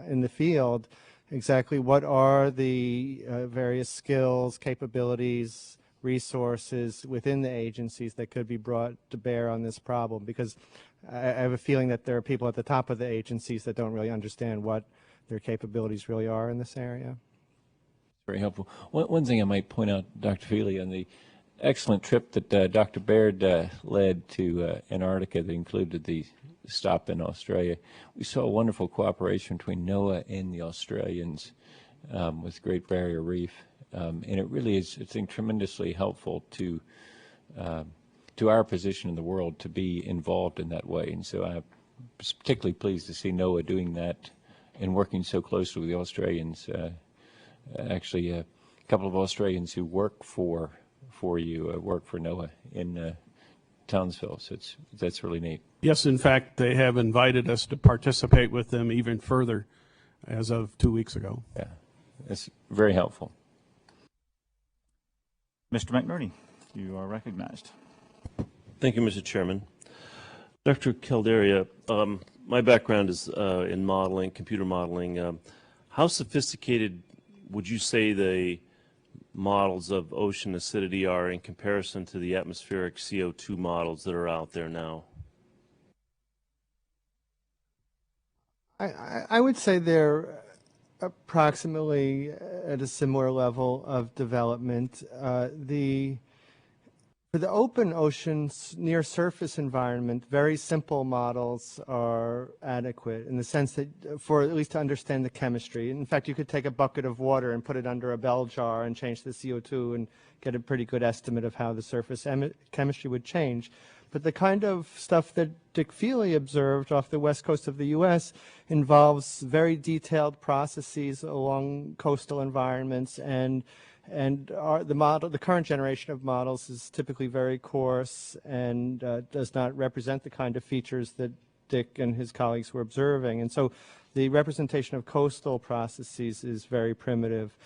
in the field exactly what are the various skills, capabilities, resources within the agencies that could be brought to bear on this problem. Because I have a feeling that there are people at the top of the agencies that don't really understand what their capabilities really are in this area. Very helpful. One thing I might point out, Dr. Feely, on the excellent trip that Dr. Baird led to Antarctica that included the stop in Australia, we saw a wonderful cooperation between NOAA and the Australians with Great Barrier Reef. And it really is, I think, tremendously helpful to our position in the world to be involved in that way. And so I'm particularly pleased to see NOAA doing that and working so closely with the Australians. Actually, a couple of Australians who work for you work for NOAA in Townsville, so that's really neat. Yes, in fact, they have invited us to participate with them even further as of 2 weeks ago. Yeah, that's very helpful. Mr. McNerney, you are recognized. Thank you, Mr. Chairman. Dr. Caldeira, my background is in modeling, computer modeling. How sophisticated would you say the models of ocean acidity are in comparison to the atmospheric CO2 models that are out there now? I would say they're approximately at a similar level of development. For the open oceans near surface environment, very simple models are adequate in the sense that for at least to understand the chemistry. In fact, you could take a bucket of water and put it under a bell jar and change the CO2 and get a pretty good estimate of how the surface chemistry would change. But the kind of stuff that Dick Feely observed off the west coast of the U.S. involves very detailed processes along coastal environments, and the current generation of models is typically very coarse and does not represent the kind of features that Dick and his colleagues were observing. And so the representation of coastal processes is very primitive.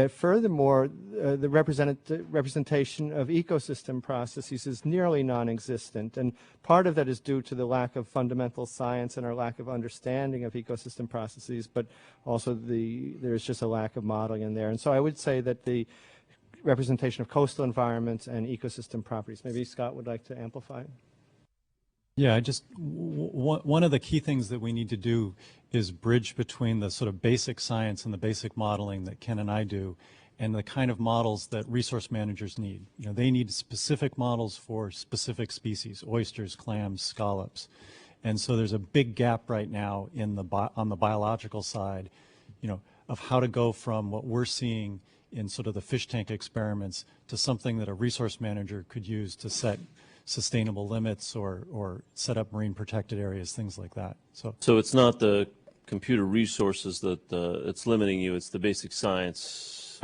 Furthermore, the representation of ecosystem processes is nearly non-existent, and part of that is due to the lack of fundamental science and our lack of understanding of ecosystem processes, but also there's just a lack of modeling in there. And so I would say that the representation of coastal environments and ecosystem properties, maybe Scott would like to amplify. Yeah, one of the key things that we need to do is bridge between the sort of basic science and the basic modeling that Ken and I do and the kind of models that resource managers need. You know, they need specific models for specific species, oysters, clams, scallops. And so there's a big gap right now in on the biological side, you know, of how to go from what we're seeing in sort of the fish tank experiments to something that a resource manager could use to set sustainable limits or set up marine protected areas, things like that. So it's not the computer resources that it's limiting you, it's the basic science.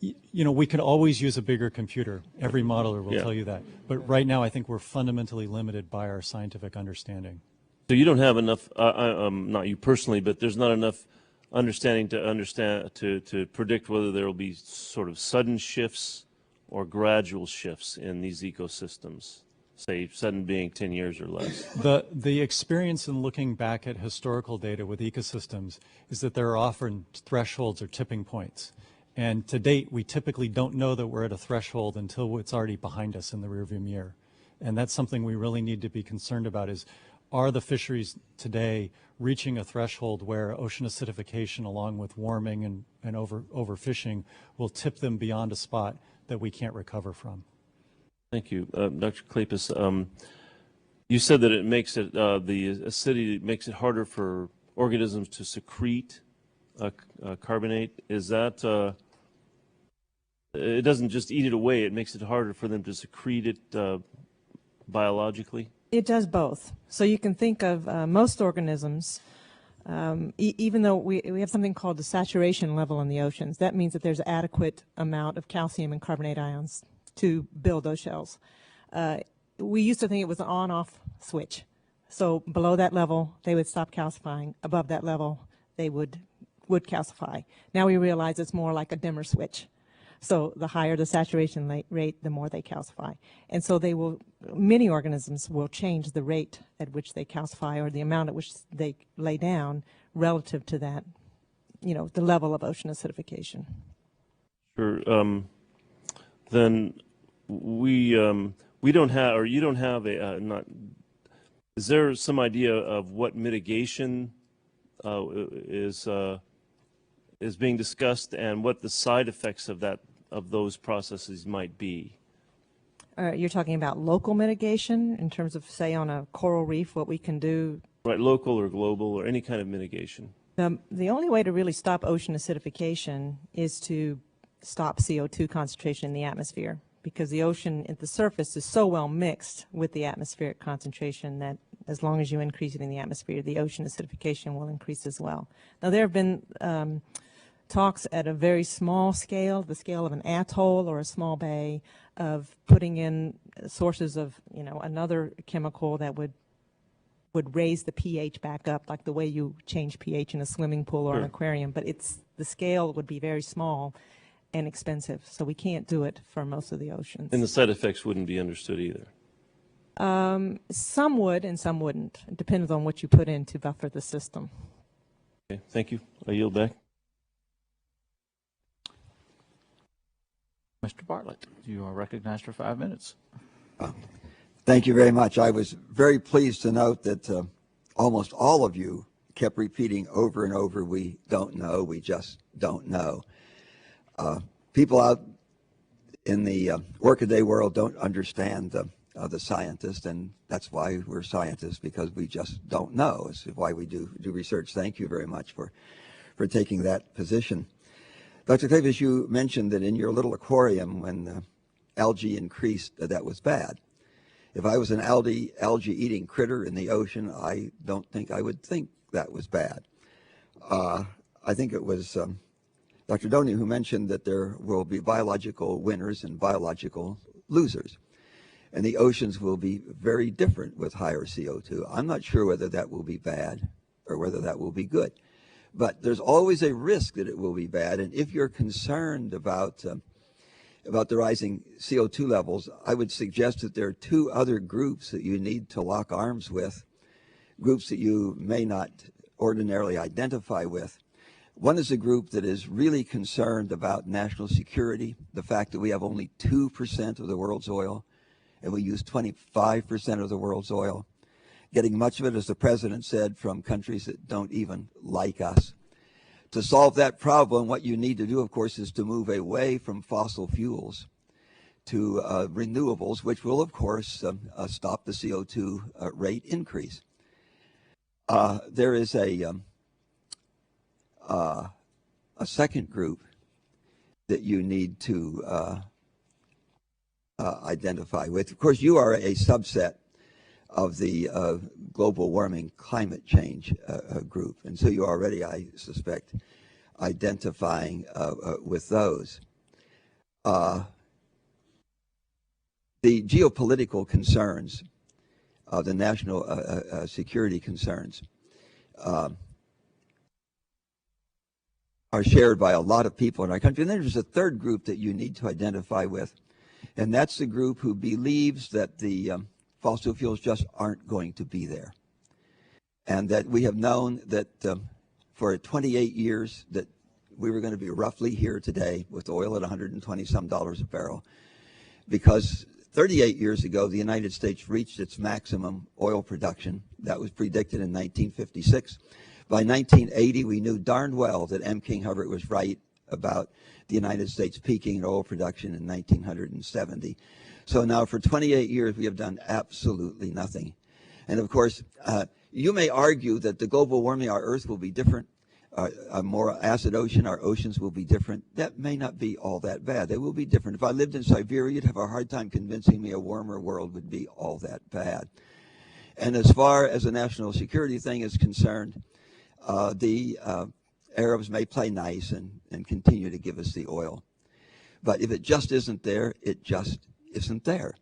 You know, we can always use a bigger computer. Every modeler will tell you that. But right now I think we're fundamentally limited by our scientific understanding. So you don't have enough, not you personally, but there's not enough understanding to predict whether there will be sort of sudden shifts or gradual shifts in these ecosystems. Say sudden being 10 years or less. The experience in looking back at historical data with ecosystems is that there are often thresholds or tipping points. And to date, we typically don't know that we're at a threshold until it's already behind us in the rearview mirror. And that's something we really need to be concerned about is, are the fisheries today reaching a threshold where ocean acidification along with warming and overfishing will tip them beyond a spot that we can't recover from? Thank you. Dr. Kleypas, you said that it makes it, the acidity makes it harder for organisms to secrete carbonate, is that it doesn't just eat it away, it makes it harder for them to secrete it biologically? It does both. So you can think of most organisms, even though we have something called the saturation level in the oceans. That means that there's adequate amount of calcium and carbonate ions to build those shells. We used to think it was an on-off switch. So below that level, they would stop calcifying. Above that level, they would calcify. Now we realize it's more like a dimmer switch. So the higher the saturation rate, the more they calcify. And so many organisms will change the rate at which they calcify or the amount at which they lay down relative to that, the level of ocean acidification. Sure. Then we don't have, or you don't have is there some idea of what mitigation is being discussed and what the side effects of those processes might be? You're talking about local mitigation in terms of, say, on a coral reef, what we can do? Right, local or global or any kind of mitigation. The only way to really stop ocean acidification is to stop CO2 concentration in the atmosphere, because the ocean at the surface is so well mixed with the atmospheric concentration that as long as you increase it in the atmosphere, the ocean acidification will increase as well. Now, there have been talks at a very small scale, the scale of an atoll or a small bay, of putting in sources of, another chemical that would raise the pH back up, like the way you change pH in a swimming pool or an aquarium. But the scale would be very small and expensive, so we can't do it for most of the oceans. And the side effects wouldn't be understood either. Some would and some wouldn't. It depends on what you put in to buffer the system. Okay, thank you. I yield back. Mr. Bartlett, you are recognized for 5 minutes. Thank you very much. I was very pleased to note that almost all of you kept repeating over and over, we don't know, we just don't know. People out in the workaday world don't understand the scientist, and that's why we're scientists, because we just don't know. It's why we do research. Thank you very much for taking that position. Dr. Kleypas, you mentioned that in your little aquarium, when algae increased, that was bad. If I was an algae-eating critter in the ocean, I don't think I would think that was bad. I think it was Dr. Doney who mentioned that there will be biological winners and biological losers. And the oceans will be very different with higher CO2. I'm not sure whether that will be bad or whether that will be good. But there's always a risk that it will be bad. And if you're concerned about the rising CO2 levels, I would suggest that there are two other groups that you need to lock arms with, groups that you may not ordinarily identify with. One is a group that is really concerned about national security, the fact that we have only 2% of the world's oil, and we use 25% of the world's oil, getting much of it, as the president said, from countries that don't even like us. To solve that problem, what you need to do, of course, is to move away from fossil fuels to renewables, which will, of course, stop the CO2 rate increase. There is a second group that you need to identify with. Of course, you are a subset of the global warming climate change group, and so you're already, I suspect, identifying with those. The geopolitical concerns, the national security concerns, are shared by a lot of people in our country. And then there's a third group that you need to identify with, and that's the group who believes that the fossil fuels just aren't going to be there. And that we have known that for 28 years that we were going to be roughly here today with oil at $120-some a barrel, because 38 years ago the United States reached its maximum oil production. That was predicted in 1956. By 1980, we knew darn well that M. King Hubbert was right about the United States peaking in oil production in 1970. So now for 28 years, we have done absolutely nothing. And of course, you may argue that the global warming, our Earth will be different. a more acid ocean, our oceans will be different. That may not be all that bad. They will be different. If I lived in Siberia, you'd have a hard time convincing me a warmer world would be all that bad. And as far as the national security thing is concerned, the Arabs may play nice and continue to give us the oil. But if it just isn't there, it just isn't there.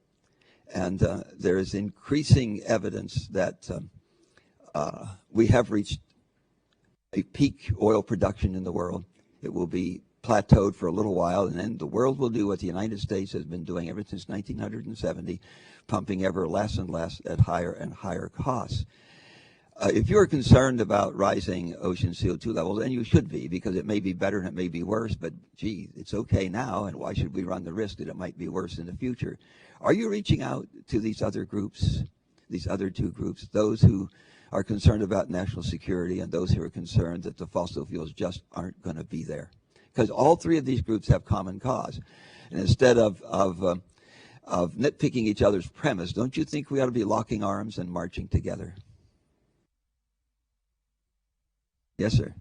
And there is increasing evidence that we have reached a peak oil production in the world. It will be plateaued for a little while, and then the world will do what the United States has been doing ever since 1970, pumping ever less and less at higher and higher costs. If you're concerned about rising ocean CO2 levels, and you should be, because it may be better and it may be worse, but gee, it's okay now, and why should we run the risk that it might be worse in the future? Are you reaching out to these other groups, these other two groups, those who are concerned about national security and those who are concerned that the fossil fuels just aren't going to be there? Because all three of these groups have common cause. And instead of nitpicking each other's premise, don't you think we ought to be locking arms and marching together? Yes, sir.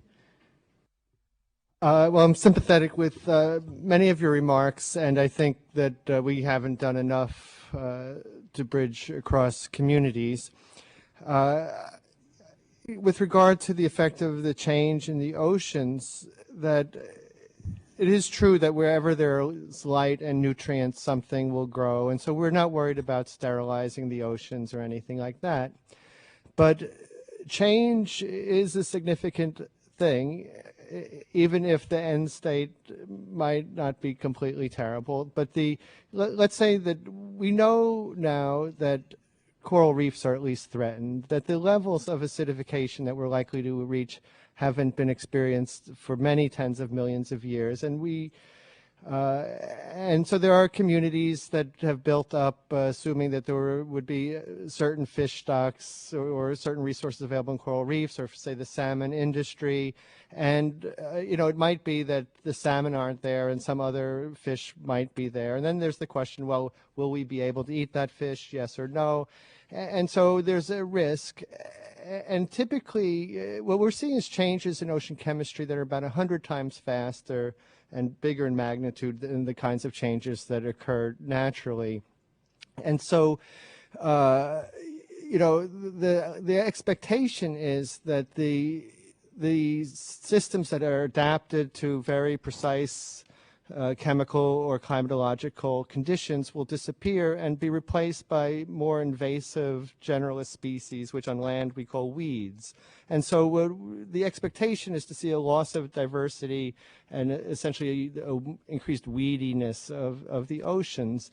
Well, I'm sympathetic with many of your remarks, and I think that we haven't done enough to bridge across communities. With regard to the effect of the change in the oceans, that it is true that wherever there's light and nutrients, something will grow, and so we're not worried about sterilizing the oceans or anything like that. But change is a significant thing, even if the end state might not be completely terrible. But let's say that we know now that coral reefs are at least threatened, that the levels of acidification that we're likely to reach haven't been experienced for many tens of millions of years, and so there are communities that have built up, assuming that there would be certain fish stocks or certain resources available in coral reefs, or say the salmon industry, and it might be that the salmon aren't there and some other fish might be there, and then there's the question, well, will we be able to eat that fish, yes or no? And so there's a risk. And typically, what we're seeing is changes in ocean chemistry that are about 100 times faster and bigger in magnitude than the kinds of changes that occur naturally. And so, the expectation is that the systems that are adapted to very precise chemical or climatological conditions will disappear and be replaced by more invasive generalist species, which on land we call weeds. And so the expectation is to see a loss of diversity and essentially increased weediness of the oceans.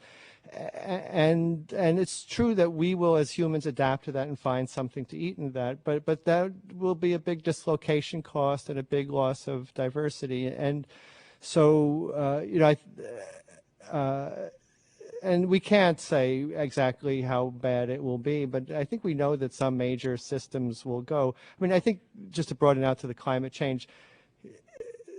And it's true that we will, as humans, adapt to that and find something to eat in that, but that will be a big dislocation cost and a big loss of diversity. And so, and we can't say exactly how bad it will be, but I think we know that some major systems will go. I mean, I think just to broaden out to the climate change,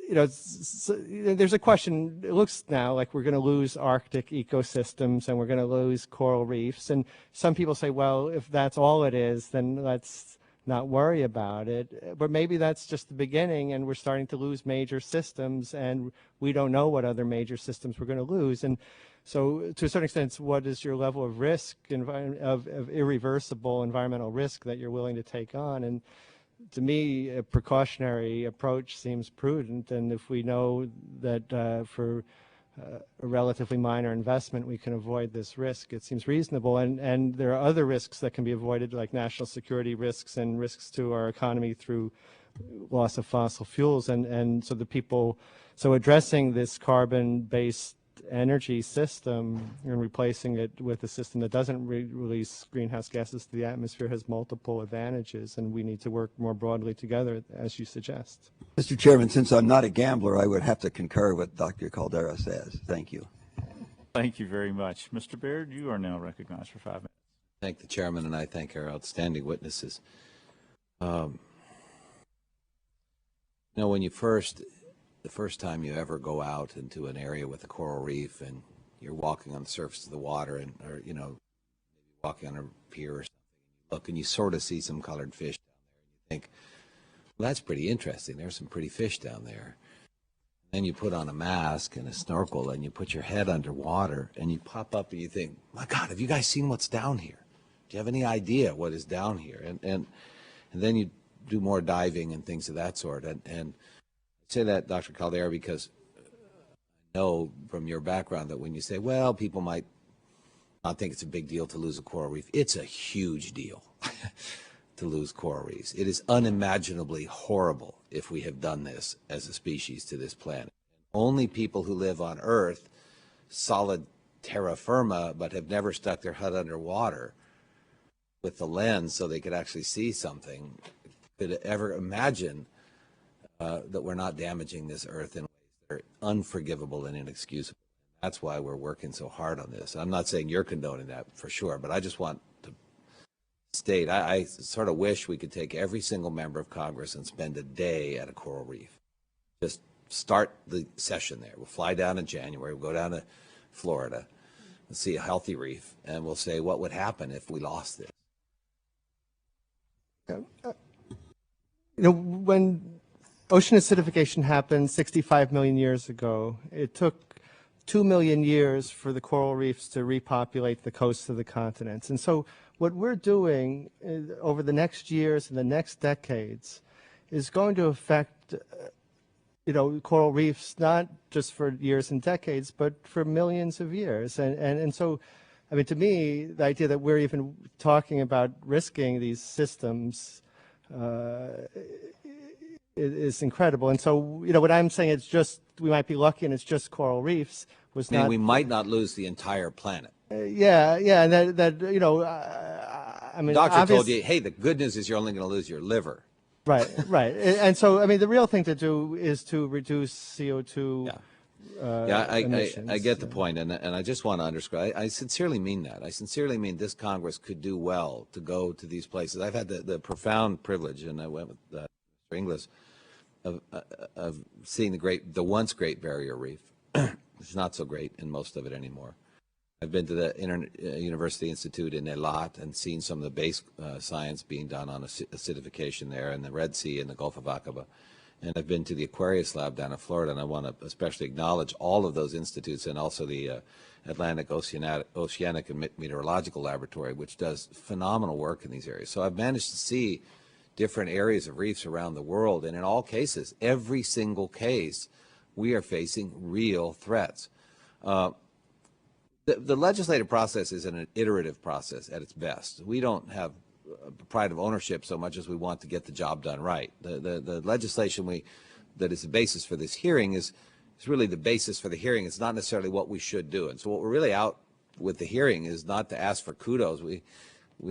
there's a question, it looks now like we're going to lose Arctic ecosystems and we're going to lose coral reefs. And some people say, well, if that's all it is, then let's not worry about it. But maybe that's just the beginning and we're starting to lose major systems and we don't know what other major systems we're going to lose. And so to a certain extent, what is your level of risk, of irreversible environmental risk that you're willing to take on? And to me, a precautionary approach seems prudent. And if we know that for a relatively minor investment, we can avoid this risk, it seems reasonable. And there are other risks that can be avoided, like national security risks and risks to our economy through loss of fossil fuels. And so addressing this carbon-based energy system and replacing it with a system that doesn't release greenhouse gases to the atmosphere has multiple advantages, and we need to work more broadly together, as you suggest. Mr. Chairman, since I'm not a gambler, I would have to concur with Dr. Caldeira says. Thank you. Thank you very much. Mr. Baird, you are now recognized for 5 minutes. Thank the chairman, and I thank our outstanding witnesses. When the first time you ever go out into an area with a coral reef and you're walking on the surface of the water or walking on a pier or something, you look and you sort of see some colored fish down there and you think, Well, that's pretty interesting. There's some pretty fish down there. Then you put on a mask and a snorkel and you put your head underwater and you pop up and you think, my God, have you guys seen what's down here? Do you have any idea what is down here? And then you do more diving and things of that sort. And I say that, Dr. Caldeira, because I know from your background that when you say, well, people might not think it's a big deal to lose a coral reef, it's a huge deal to lose coral reefs. It is unimaginably horrible if we have done this as a species to this planet. Only people who live on Earth, solid terra firma, but have never stuck their head underwater with the lens so they could actually see something, could ever imagine that we're not damaging this Earth in ways that are unforgivable and inexcusable. That's why we're working so hard on this. I'm not saying you're condoning that for sure, but I just want to state, I sort of wish we could take every single member of Congress and spend a day at a coral reef. Just start the session there. We'll fly down in January, we'll go down to Florida, and see a healthy reef, and we'll say what would happen if we lost this. When ocean acidification happened 65 million years ago, it took 2 million years for the coral reefs to repopulate the coasts of the continents. And so what we're doing over the next years and the next decades is going to affect coral reefs not just for years and decades, but for millions of years. And so, I mean, to me, the idea that we're even talking about risking these systems is incredible. And so, what I'm saying, it's just, we might be lucky and it's just coral reefs. I mean, we might not lose the entire planet. Yeah, and I mean, doctor told you, hey, the good news is you're only going to lose your liver. Right. And so, I mean, the real thing to do is to reduce CO2 emissions. I get the point, and I just want to underscore, I sincerely mean that. I sincerely mean this Congress could do well to go to these places. I've had the profound privilege, and I went with Mr. Inglis, of seeing the once great Barrier Reef. It's not so great in most of it anymore. I've been to the University Institute in Eilat and seen some of the base science being done on acidification there in the Red Sea and the Gulf of Aqaba. And I've been to the Aquarius Lab down in Florida, and I want to especially acknowledge all of those institutes and also the Atlantic Oceanic and Meteorological Laboratory, which does phenomenal work in these areas. So I've managed to see different areas of reefs around the world, and in all cases, every single case, we are facing real threats. The legislative process is an iterative process at its best. We don't have pride of ownership so much as we want to get the job done right. The legislation that is the basis for this hearing is really the basis for the hearing. It's not necessarily what we should do. And so what we're really out with the hearing is not to ask for kudos. We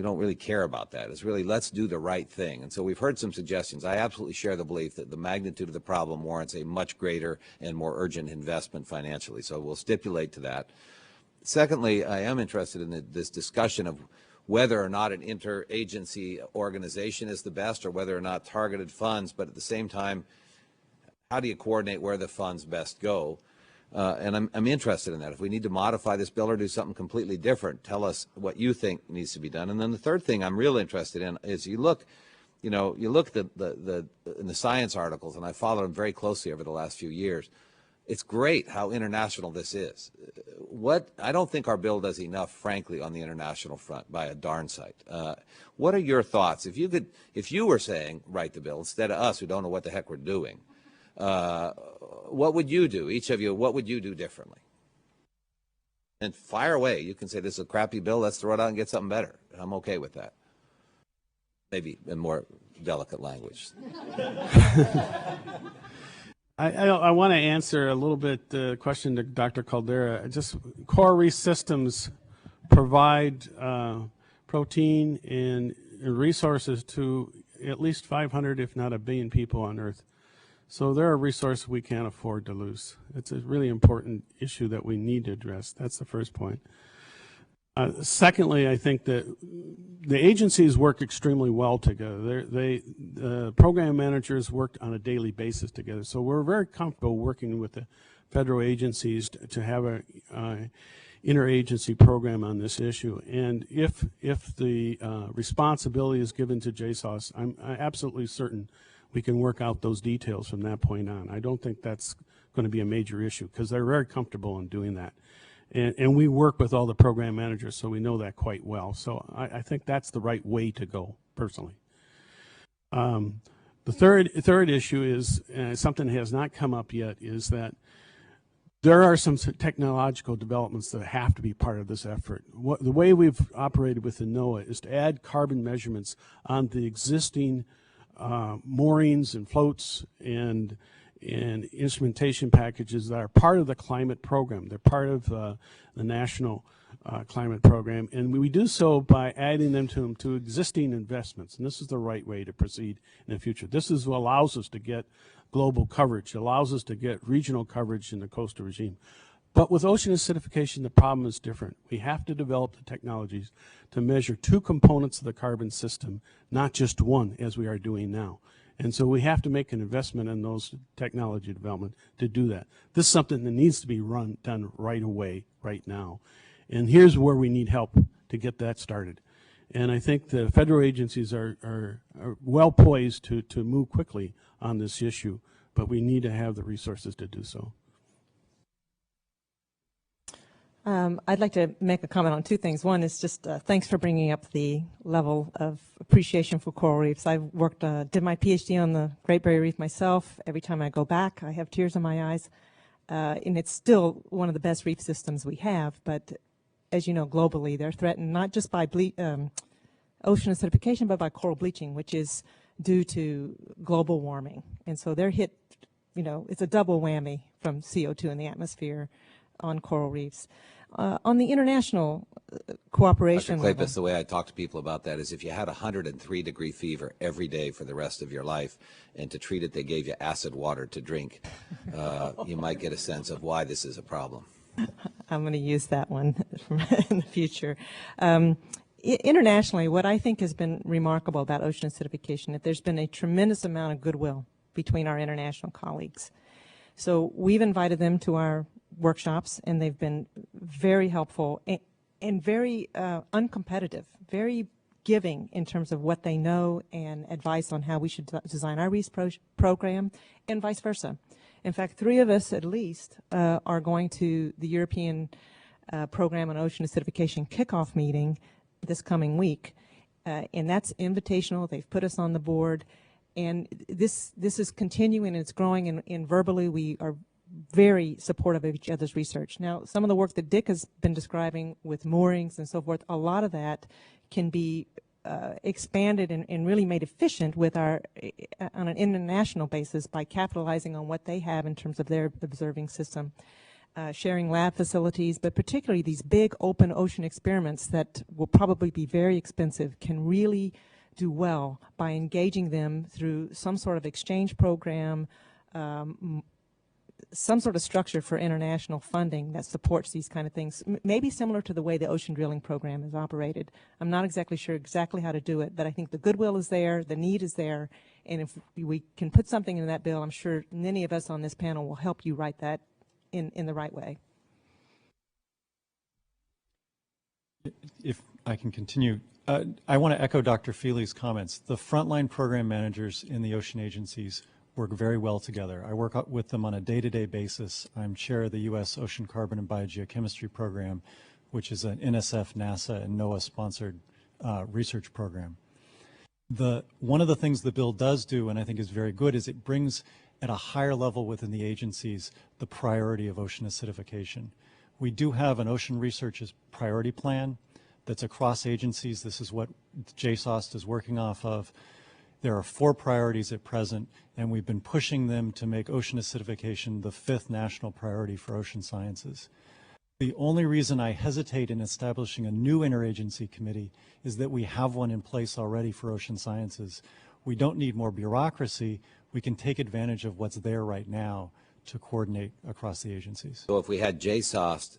don't really care about that. It's really, let's do the right thing. And so we've heard some suggestions. I absolutely share the belief that the magnitude of the problem warrants a much greater and more urgent investment financially. So we'll stipulate to that. Secondly, I am interested in this discussion of whether or not an interagency organization is the best or whether or not targeted funds, but at the same time, how do you coordinate where the funds best go? And I'm interested in that. If we need to modify this bill or do something completely different, tell us what you think needs to be done. And then the third thing I'm real interested in is you look at in the science articles, and I followed them very closely over the last few years. It's great how international this is. I don't think our bill does enough, frankly, on the international front by a darn sight. What are your thoughts? If you were saying write the bill instead of us who don't know what the heck we're doing, what would you do? Each of you, what would you do differently? And fire away. You can say this is a crappy bill. Let's throw it out and get something better. I'm okay with that. Maybe in more delicate language. I want to answer a little bit the question to Dr. Caldeira. Just coral reef systems provide protein and resources to at least 500, if not 1 billion people on Earth. So they're a resource we can't afford to lose. It's a really important issue that we need to address. That's the first point. Secondly, I think that the agencies work extremely well together. The program managers work on a daily basis together. So we're very comfortable working with the federal agencies to have a interagency program on this issue. And if the responsibility is given to JSOS, I'm absolutely certain we can work out those details from that point on. I don't think that's going to be a major issue because they're very comfortable in doing that. And we work with all the program managers, so we know that quite well. So I think that's the right way to go, personally. The third issue is something that has not come up yet, is that there are some technological developments that have to be part of this effort. The way we've operated within NOAA is to add carbon measurements on the existing moorings and floats and instrumentation packages that are part of the climate program. They're part of the national climate program, and we do so by adding them to existing investments, and this is the right way to proceed in the future. This is what allows us to get global coverage, allows us to get regional coverage in the coastal regime. But with ocean acidification, the problem is different. We have to develop the technologies to measure two components of the carbon system, not just one, as we are doing now. And so we have to make an investment in those technology development to do that. This is something that needs to be done right away, right now. And here's where we need help to get that started. And I think the federal agencies are well poised to move quickly on this issue, but we need to have the resources to do so. I'd like to make a comment on two things. One is just thanks for bringing up the level of appreciation for coral reefs. I did my PhD on the Great Barrier Reef myself. Every time I go back, I have tears in my eyes. And it's still one of the best reef systems we have, but as you know, globally, they're threatened not just by ocean acidification, but by coral bleaching, which is due to global warming. And so they're hit, it's a double whammy from CO2 in the atmosphere on coral reefs. On the international cooperation Dr. Kleypas, the way I talk to people about that is if you had 103-degree fever every day for the rest of your life, and to treat it they gave you acid water to drink, you might get a sense of why this is a problem. I'm going to use that one in the future. Internationally, what I think has been remarkable about ocean acidification, that there's been a tremendous amount of goodwill between our international colleagues. So we've invited them to our workshops, and they've been very helpful and very uncompetitive, very giving in terms of what they know and advice on how we should design our reef program, and vice versa. In fact, 3 of us at least are going to the European Program on Ocean Acidification kickoff meeting this coming week, and that's invitational. They've put us on the board, and this is continuing, and it's growing, and verbally we are very supportive of each other's research. Now, some of the work that Dick has been describing with moorings and so forth, a lot of that can be expanded and really made efficient with on an international basis by capitalizing on what they have in terms of their observing system, sharing lab facilities, but particularly these big open ocean experiments that will probably be very expensive can really do well by engaging them through some sort of exchange program, some sort of structure for international funding that supports these kind of things, maybe similar to the way the ocean drilling program is operated. I'm not exactly sure exactly how to do it, but I think the goodwill is there, the need is there, and if we can put something in that bill, I'm sure many of us on this panel will help you write that in the right way. If I can continue, I want to echo Dr. Feely's comments. The frontline program managers in the ocean agencies work very well together. I work with them on a day-to-day basis. I'm chair of the U.S. Ocean Carbon and Biogeochemistry Program, which is an NSF, NASA, and NOAA-sponsored research program. One of the things the bill does do, and I think is very good, is it brings at a higher level within the agencies the priority of ocean acidification. We do have an ocean research priority plan that's across agencies. This is what JSOST is working off of. There are 4 priorities at present, and we've been pushing them to make ocean acidification the 5th national priority for ocean sciences. The only reason I hesitate in establishing a new interagency committee is that we have one in place already for ocean sciences. We don't need more bureaucracy. We can take advantage of what's there right now to coordinate across the agencies. So if we had JSOST,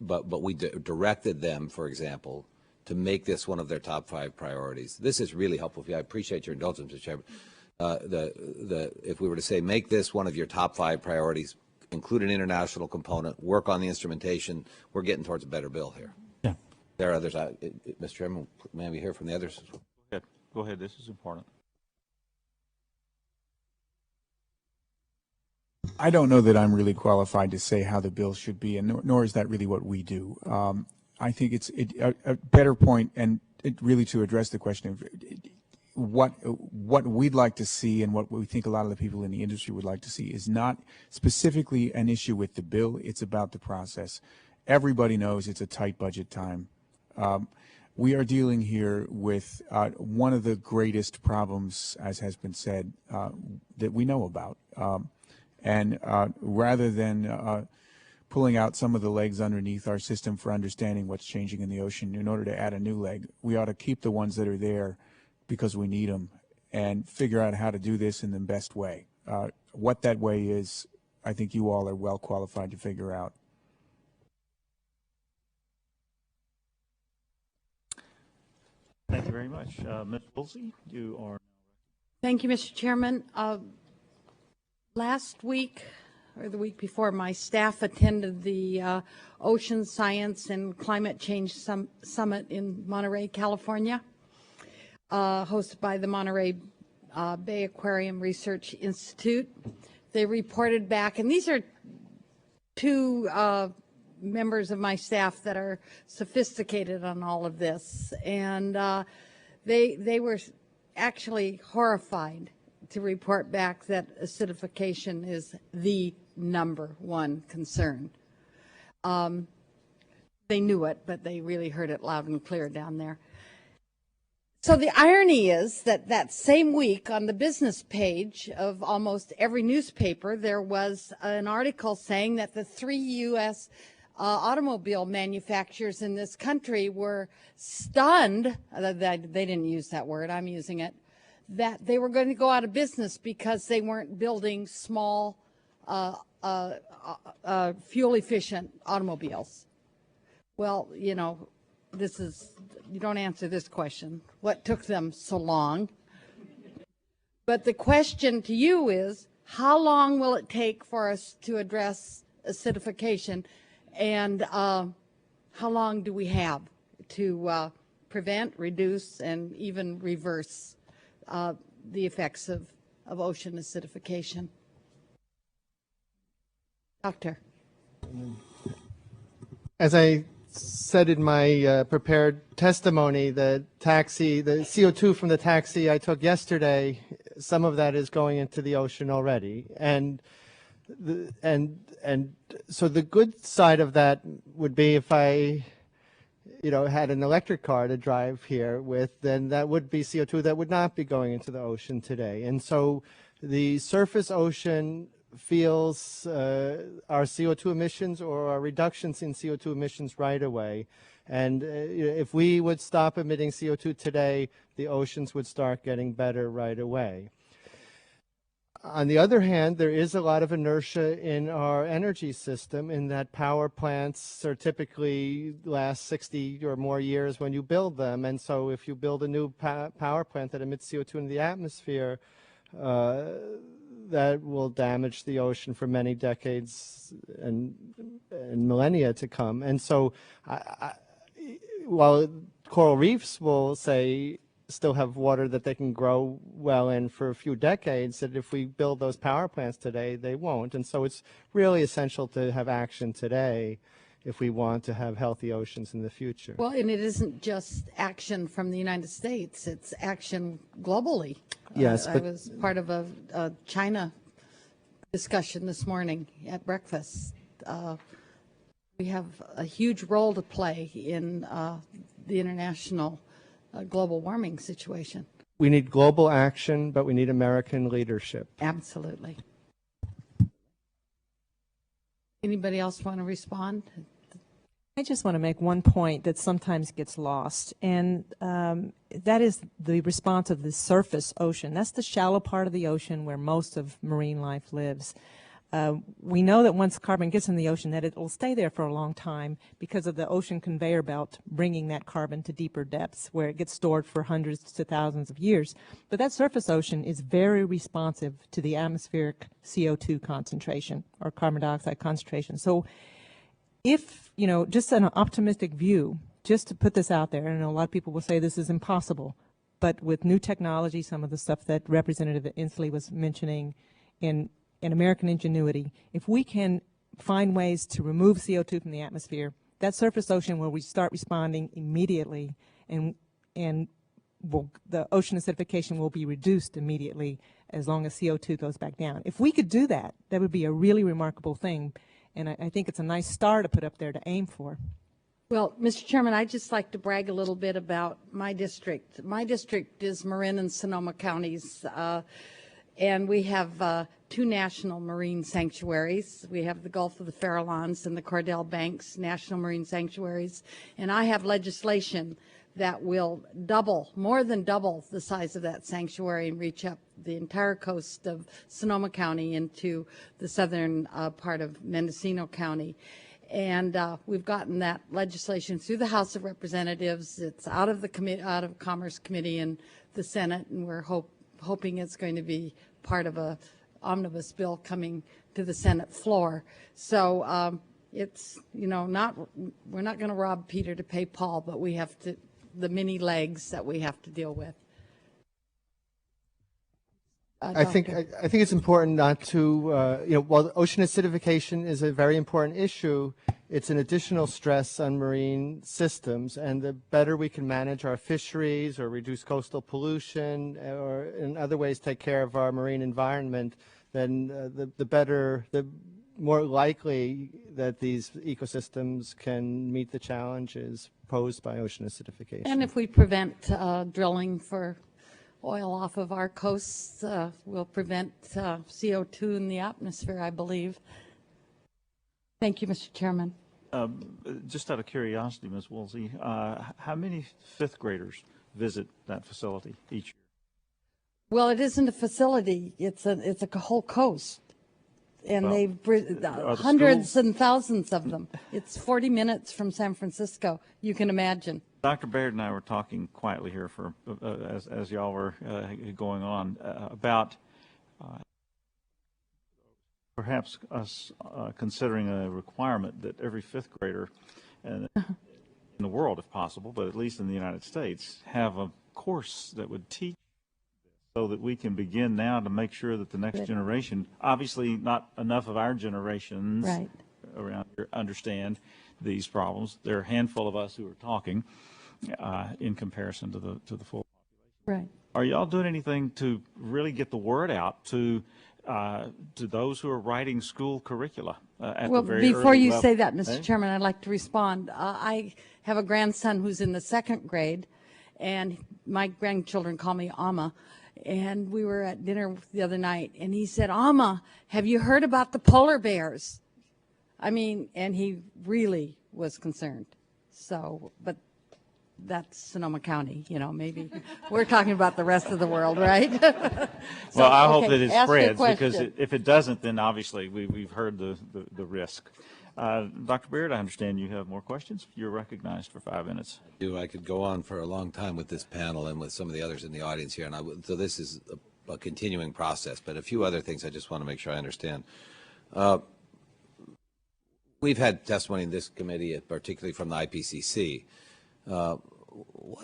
but we directed them, for example, to make this one of their top 5 priorities. This is really helpful. I appreciate your indulgence, Mr. Chairman. If we were to say, make this one of your top 5 priorities, include an international component, work on the instrumentation, we're getting towards a better bill here. Yeah. There are others. Mr. Chairman, may we hear from the others? Go ahead. This is important. I don't know that I'm really qualified to say how the bill should be, and nor is that really what we do. I think it's a better point, and really to address the question of what we'd like to see and what we think a lot of the people in the industry would like to see is not specifically an issue with the bill. It's about the process. Everybody knows it's a tight budget time. We are dealing here with one of the greatest problems, as has been said, that we know about. And rather than pulling out some of the legs underneath our system for understanding what's changing in the ocean in order to add a new leg, we ought to keep the ones that are there because we need them and figure out how to do this in the best way. What that way is, I think you all are well qualified to figure out. Thank you very much. Ms. Woolsey, you are. Thank you, Mr. Chairman. Last week, or the week before, my staff attended the Ocean Science and Climate Change Summit in Monterey, California, hosted by the Monterey Bay Aquarium Research Institute. They reported back, and these are two members of my staff that are sophisticated on all of this, and they were actually horrified to report back that acidification is the #1 concern. They knew it, but they really heard it loud and clear down there. So the irony is that that same week on the business page of almost every newspaper, there was an article saying that the 3 U.S. Automobile manufacturers in this country were stunned, they didn't use that word, I'm using it, that they were going to go out of business because they weren't building small fuel-efficient automobiles. Well, you know, you don't answer this question. What took them so long? But the question to you is, how long will it take for us to address acidification? And how long do we have to prevent, reduce, and even reverse the effects of ocean acidification? Doctor. As I said in my prepared testimony, the CO2 from the taxi I took yesterday, some of that is going into the ocean already, and so the good side of that would be if I, had an electric car to drive here with, then that would be CO2 that would not be going into the ocean today. And so the surface ocean feels our CO2 emissions or our reductions in CO2 emissions right away. And if we would stop emitting CO2 today, the oceans would start getting better right away. On the other hand, there is a lot of inertia in our energy system in that power plants are typically last 60 or more years when you build them. And so if you build a new power plant that emits CO2 in the atmosphere, that will damage the ocean for many decades and millennia to come. And so while coral reefs will still have water that they can grow well in for a few decades, that if we build those power plants today, they won't. And so it's really essential to have action today if we want to have healthy oceans in the future. Well, and it isn't just action from the United States, it's action globally. Yes, I was part of a China discussion this morning at breakfast. We have a huge role to play in the international global warming situation. We need global action, but we need American leadership. Absolutely. Anybody else want to respond? I just want to make one point that sometimes gets lost, and that is the response of the surface ocean. That's the shallow part of the ocean where most of marine life lives. We know that once carbon gets in the ocean, that it will stay there for a long time because of the ocean conveyor belt bringing that carbon to deeper depths where it gets stored for hundreds to thousands of years. But that surface ocean is very responsive to the atmospheric CO2 concentration or carbon dioxide concentration. So if, just an optimistic view, just to put this out there, and I know a lot of people will say this is impossible, but with new technology, some of the stuff that Representative Inslee was mentioning in and American ingenuity, if we can find ways to remove CO2 from the atmosphere, that surface ocean will start responding immediately, and the ocean acidification will be reduced immediately as long as CO2 goes back down. If we could do that, that would be a really remarkable thing, and I think it's a nice star to put up there to aim for. Well, Mr. Chairman, I'd just like to brag a little bit about my district. My district is Marin and Sonoma counties, and we have 2 national marine sanctuaries. We have the Gulf of the Farallones and the Cordell Banks National Marine Sanctuaries, and I have legislation that will double, more than double the size of that sanctuary and reach up the entire coast of Sonoma County into the southern part of Mendocino County. And we've gotten that legislation through the House of Representatives. It's out of the out of Commerce Committee and the Senate, and we're hoping it's going to be part of a omnibus bill coming to the Senate floor. So it's, you know, we're not going to rob Peter to pay Paul, but we have to, the many legs that we have to deal with. I think it's important not to, you know, while ocean acidification is a very important issue, it's an additional stress on marine systems, and the better we can manage our fisheries or reduce coastal pollution or in other ways take care of our marine environment, then the better, the more likely that these ecosystems can meet the challenges posed by ocean acidification. And if we prevent drilling for oil off of our coasts, we'll prevent CO2 in the atmosphere, I believe. Thank you, Mr. Chairman. Just out of curiosity, Ms. Woolsey, how many 5th graders visit that facility each year? Well, it isn't a facility. It's a whole coast. And they've hundreds and thousands of them. It's 40 minutes from San Francisco. You can imagine. Dr. Baird and I were talking quietly here for as y'all were going on about perhaps us considering a requirement that every 5th grader in the world, if possible, but at least in the United States, have a course that would teach, so that we can begin now to make sure that the next generation, obviously not enough of our generations around here understand these problems. There are a handful of us who are talking in comparison to the full population. Right. Are y'all doing anything to really get the word out to those who are writing school curricula at the very before early you level? say that, Mr. Chairman, I'd like to respond. I have a grandson who's in the 2nd grade, and my grandchildren call me Amma. And we were at dinner the other night, and he said, "Amma, have you heard about the polar bears?" I mean, and he really was concerned. So, but that's Sonoma County, you know, maybe we're talking about the rest of the world, right? So, well, I hope that it ask your spreads, because question. if it doesn't, then obviously we've heard the risk. Dr. Baird, I understand you have more questions. You're recognized for 5 minutes. I could go on for a long time with this panel and with some of the others in the audience here, and so this is a continuing process, but a few other things I just want to make sure I understand. We've had testimony in this committee, particularly from the IPCC.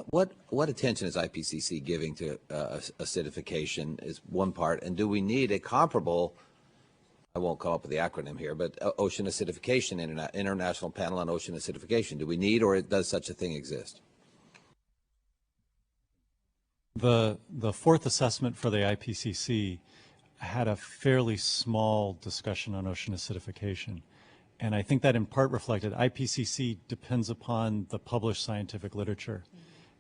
What attention is IPCC giving to acidification is one part, and do we need a comparable, I won't come up with the acronym here, but Ocean Acidification, International Panel on Ocean Acidification. Do we need, or does such a thing exist? The 4th assessment for the IPCC had a fairly small discussion on ocean acidification. And I think that in part reflected IPCC depends upon the published scientific literature.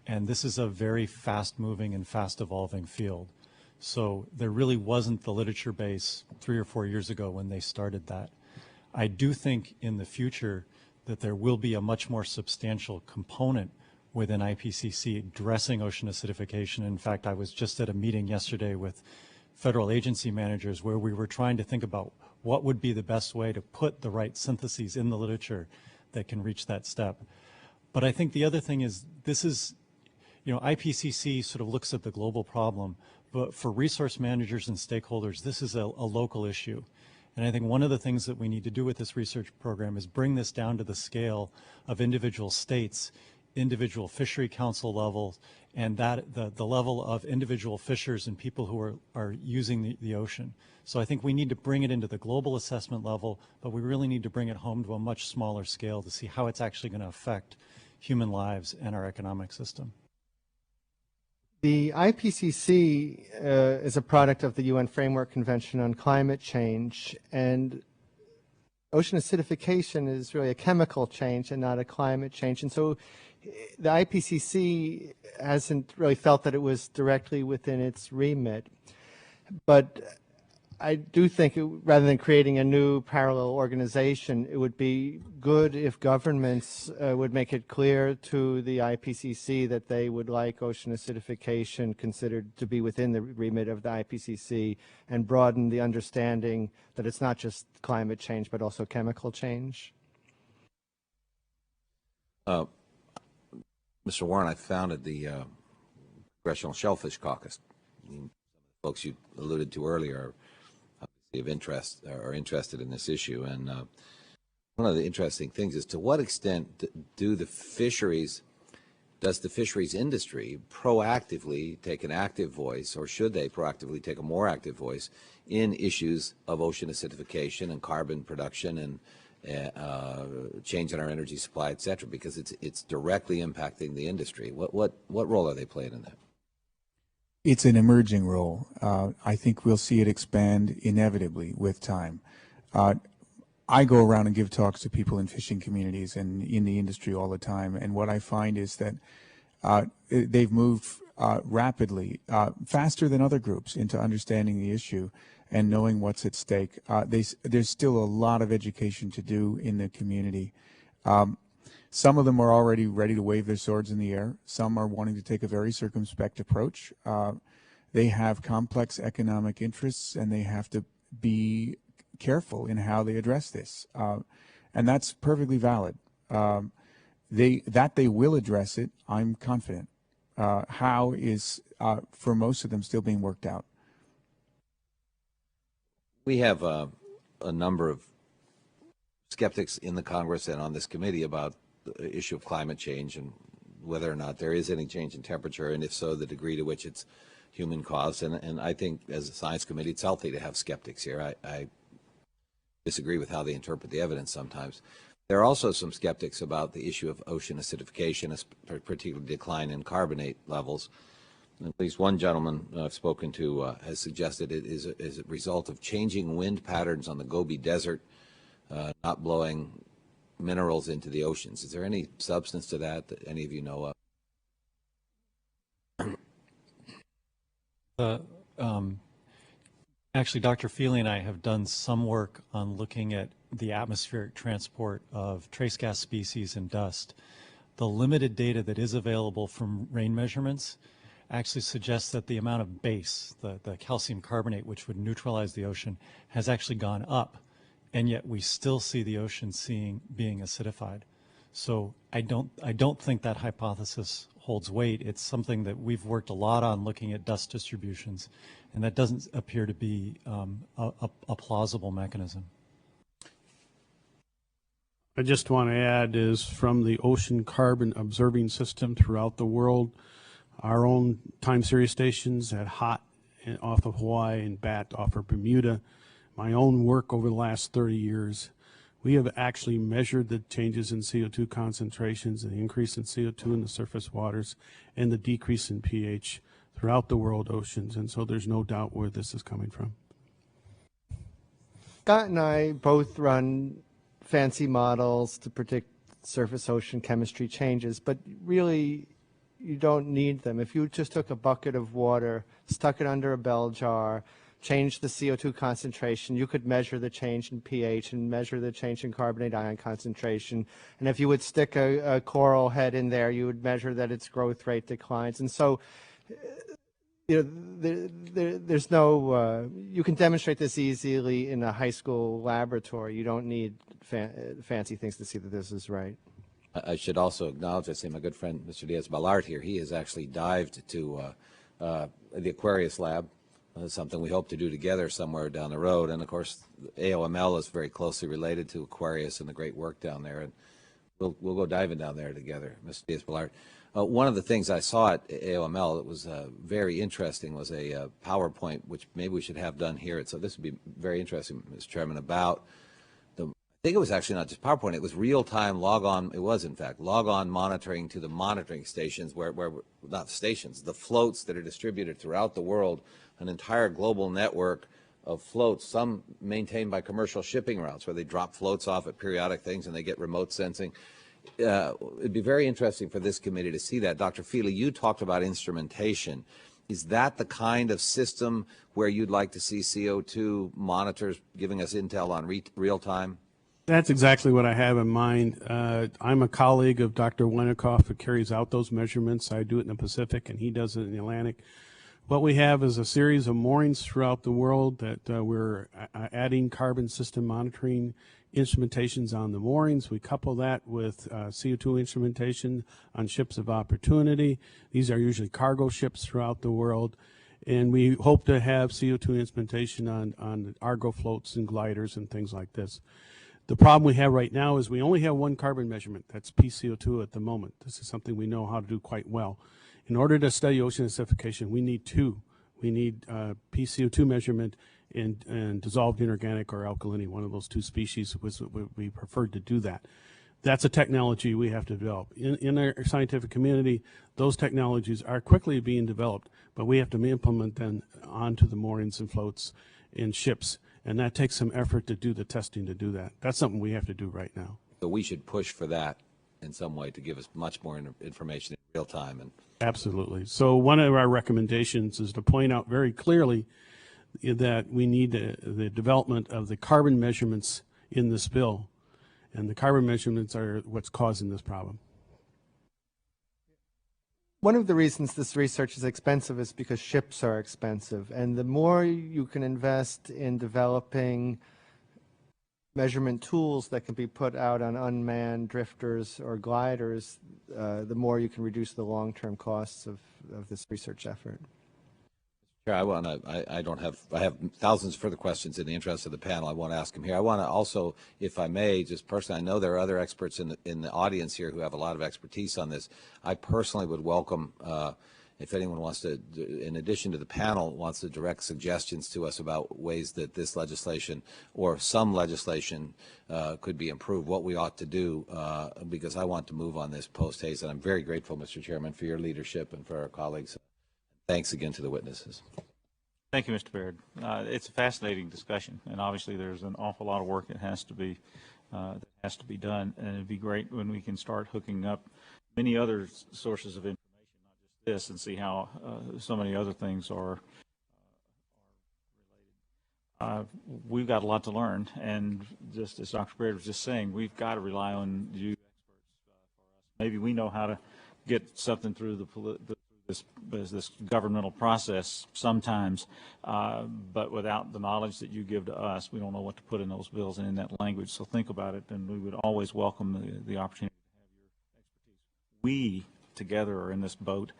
And this is a very fast-moving and fast-evolving field. So there really wasn't the literature base 3 or 4 years ago when they started that. I do think in the future that there will be a much more substantial component within IPCC addressing ocean acidification. In fact, I was just at a meeting yesterday with federal agency managers where we were trying to think about what would be the best way to put the right syntheses in the literature that can reach that step. But I think the other thing is this is, you know, IPCC sort of looks at the global problem, but for resource managers and stakeholders, this is a local issue. And I think one of the things that we need to do with this research program is bring this down to the scale of individual states individual fishery council levels and that the level of individual fishers and people who are using the ocean. So I think we need to bring it into the global assessment level, but we really need to bring it home to a much smaller scale to see how it's actually going to affect human lives and our economic system. The IPCC is a product of the UN Framework Convention on Climate Change, and ocean acidification is really a chemical change and not a climate change. And so the IPCC hasn't really felt that it was directly within its remit. But I do think rather than creating a new parallel organization, it would be good if governments would make it clear to the IPCC that they would like ocean acidification considered to be within the remit of the IPCC and broaden the understanding that it's not just climate change but also chemical change. Mr. Warren, I founded the Congressional Shellfish Caucus. Folks you alluded to earlier of interest are interested in this issue, and one of the interesting things is to what extent does the fisheries industry proactively take an active voice, or should they proactively take a more active voice in issues of ocean acidification and carbon production and change in our energy supply, et cetera, because it's directly impacting the industry. What role are they playing in that? It's an emerging role. I think we'll see it expand inevitably with time. I go around and give talks to people in fishing communities and in the industry all the time, and what I find is that they've moved rapidly, faster than other groups, into understanding the issue and knowing what's at stake. There's still a lot of education to do in the community. Some of them are already ready to wave their swords in the air. Some are wanting to take a very circumspect approach. They have complex economic interests, and they have to be careful in how they address this. And that's perfectly valid. They will address it, I'm confident. How is, for most of them, still being worked out. We have a number of skeptics in the Congress and on this committee about the issue of climate change and whether or not there is any change in temperature, and if so, the degree to which it's human caused. And I think as a science committee, it's healthy to have skeptics here. I disagree with how they interpret the evidence sometimes. There are also some skeptics about the issue of ocean acidification, particularly decline in carbonate levels. At least one gentleman I've spoken to has suggested it is a result of changing wind patterns on the Gobi Desert, not blowing minerals into the oceans. Is there any substance to that any of you know of? Actually, Dr. Feely and I have done some work on looking at the atmospheric transport of trace gas species and dust. The limited data that is available from rain measurements actually suggests that the amount of base, the calcium carbonate, which would neutralize the ocean, has actually gone up, and yet we still see the ocean being acidified. So I don't think that hypothesis holds weight. It's something that we've worked a lot on, looking at dust distributions, and that doesn't appear to be a plausible mechanism. I just want to add is from the ocean carbon observing system throughout the world, our own time series stations at HOT off of Hawaii and BAT off of Bermuda, my own work over the last 30 years, we have actually measured the changes in CO2 concentrations, the increase in CO2 in the surface waters, and the decrease in pH throughout the world oceans. And so there's no doubt where this is coming from. Scott and I both run fancy models to predict surface ocean chemistry changes, but really you don't need them. If you just took a bucket of water, stuck it under a bell jar, changed the CO2 concentration, you could measure the change in pH and measure the change in carbonate ion concentration. And if you would stick a coral head in there, you would measure that its growth rate declines. And so, you know, there's no, you can demonstrate this easily in a high school laboratory. You don't need fancy things to see that this is right. I should also acknowledge, I see my good friend Mr. Diaz-Balart here. He has actually dived to the Aquarius lab, something we hope to do together somewhere down the road. And of course, AOML is very closely related to Aquarius and the great work down there. And we'll go diving down there together, Mr. Diaz-Balart. One of the things I saw at AOML that was very interesting was a PowerPoint, which maybe we should have done here. So this would be very interesting, Mr. Chairman, about the, I think it was actually not just PowerPoint, it was real-time log-on, it was in fact, log-on monitoring to the monitoring stations where not stations, the floats that are distributed throughout the world, an entire global network of floats, some maintained by commercial shipping routes where they drop floats off at periodic things and they get remote sensing. It'd be very interesting for this committee to see that. Dr. Feely, you talked about instrumentation. Is that the kind of system where you'd like to see CO2 monitors giving us intel on real time? That's exactly what I have in mind. I'm a colleague of Dr. Winnikoff who carries out those measurements. I do it in the Pacific and he does it in the Atlantic. What we have is a series of moorings throughout the world that we're adding carbon system monitoring instrumentations on the moorings. We couple that with CO2 instrumentation on ships of opportunity. These are usually cargo ships throughout the world. And we hope to have CO2 instrumentation on Argo floats and gliders and things like this. The problem we have right now is we only have one carbon measurement. That's PCO2 at the moment. This is something we know how to do quite well. In order to study ocean acidification, we need two. We need PCO2 measurement and dissolved inorganic or alkalinity, one of those two species would be preferred to do that. That's a technology we have to develop. In our scientific community, those technologies are quickly being developed, but we have to implement them onto the moorings and floats in ships, and that takes some effort to do the testing to do that. That's something we have to do right now. So we should push for that in some way to give us much more information in real time. And absolutely. So one of our recommendations is to point out very clearly that we need the development of the carbon measurements in this bill, and the carbon measurements are what's causing this problem. One of the reasons this research is expensive is because ships are expensive, and the more you can invest in developing measurement tools that can be put out on unmanned drifters or gliders, the more you can reduce the long-term costs of this research effort. Sure, I have thousands of further questions in the interest of the panel. I want to ask them here. I want to also, if I may, just personally, I know there are other experts in the audience here who have a lot of expertise on this. I personally would welcome, if anyone wants to, in addition to the panel, wants to direct suggestions to us about ways that this legislation or some legislation could be improved, what we ought to do, because I want to move on this post-haste. And I'm very grateful, Mr. Chairman, for your leadership and for our colleagues. Thanks again to the witnesses. Thank you, Mr. Baird. It's a fascinating discussion, and obviously there's an awful lot of work that has to be done, and it'd be great when we can start hooking up many other sources of information, not just this, and see how so many other things are related. We've got a lot to learn, and just as Dr. Baird was just saying, we've got to rely on you experts for us. Maybe we know how to get something through this governmental process sometimes, but without the knowledge that you give to us, we don't know what to put in those bills and in that language. So think about it, and we would always welcome the opportunity to have your expertise. We together are in this boat.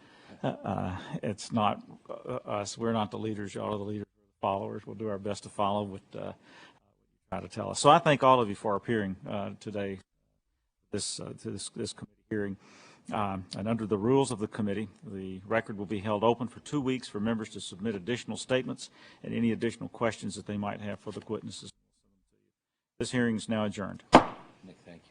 It's not us. We're not the leaders. Y'all are the leaders. We're the followers. We'll do our best to follow what you try to tell us. So I thank all of you for appearing today to this committee hearing. And under the rules of the committee, the record will be held open for 2 weeks for members to submit additional statements and any additional questions that they might have for the witnesses. This hearing is now adjourned. Nick, thank you.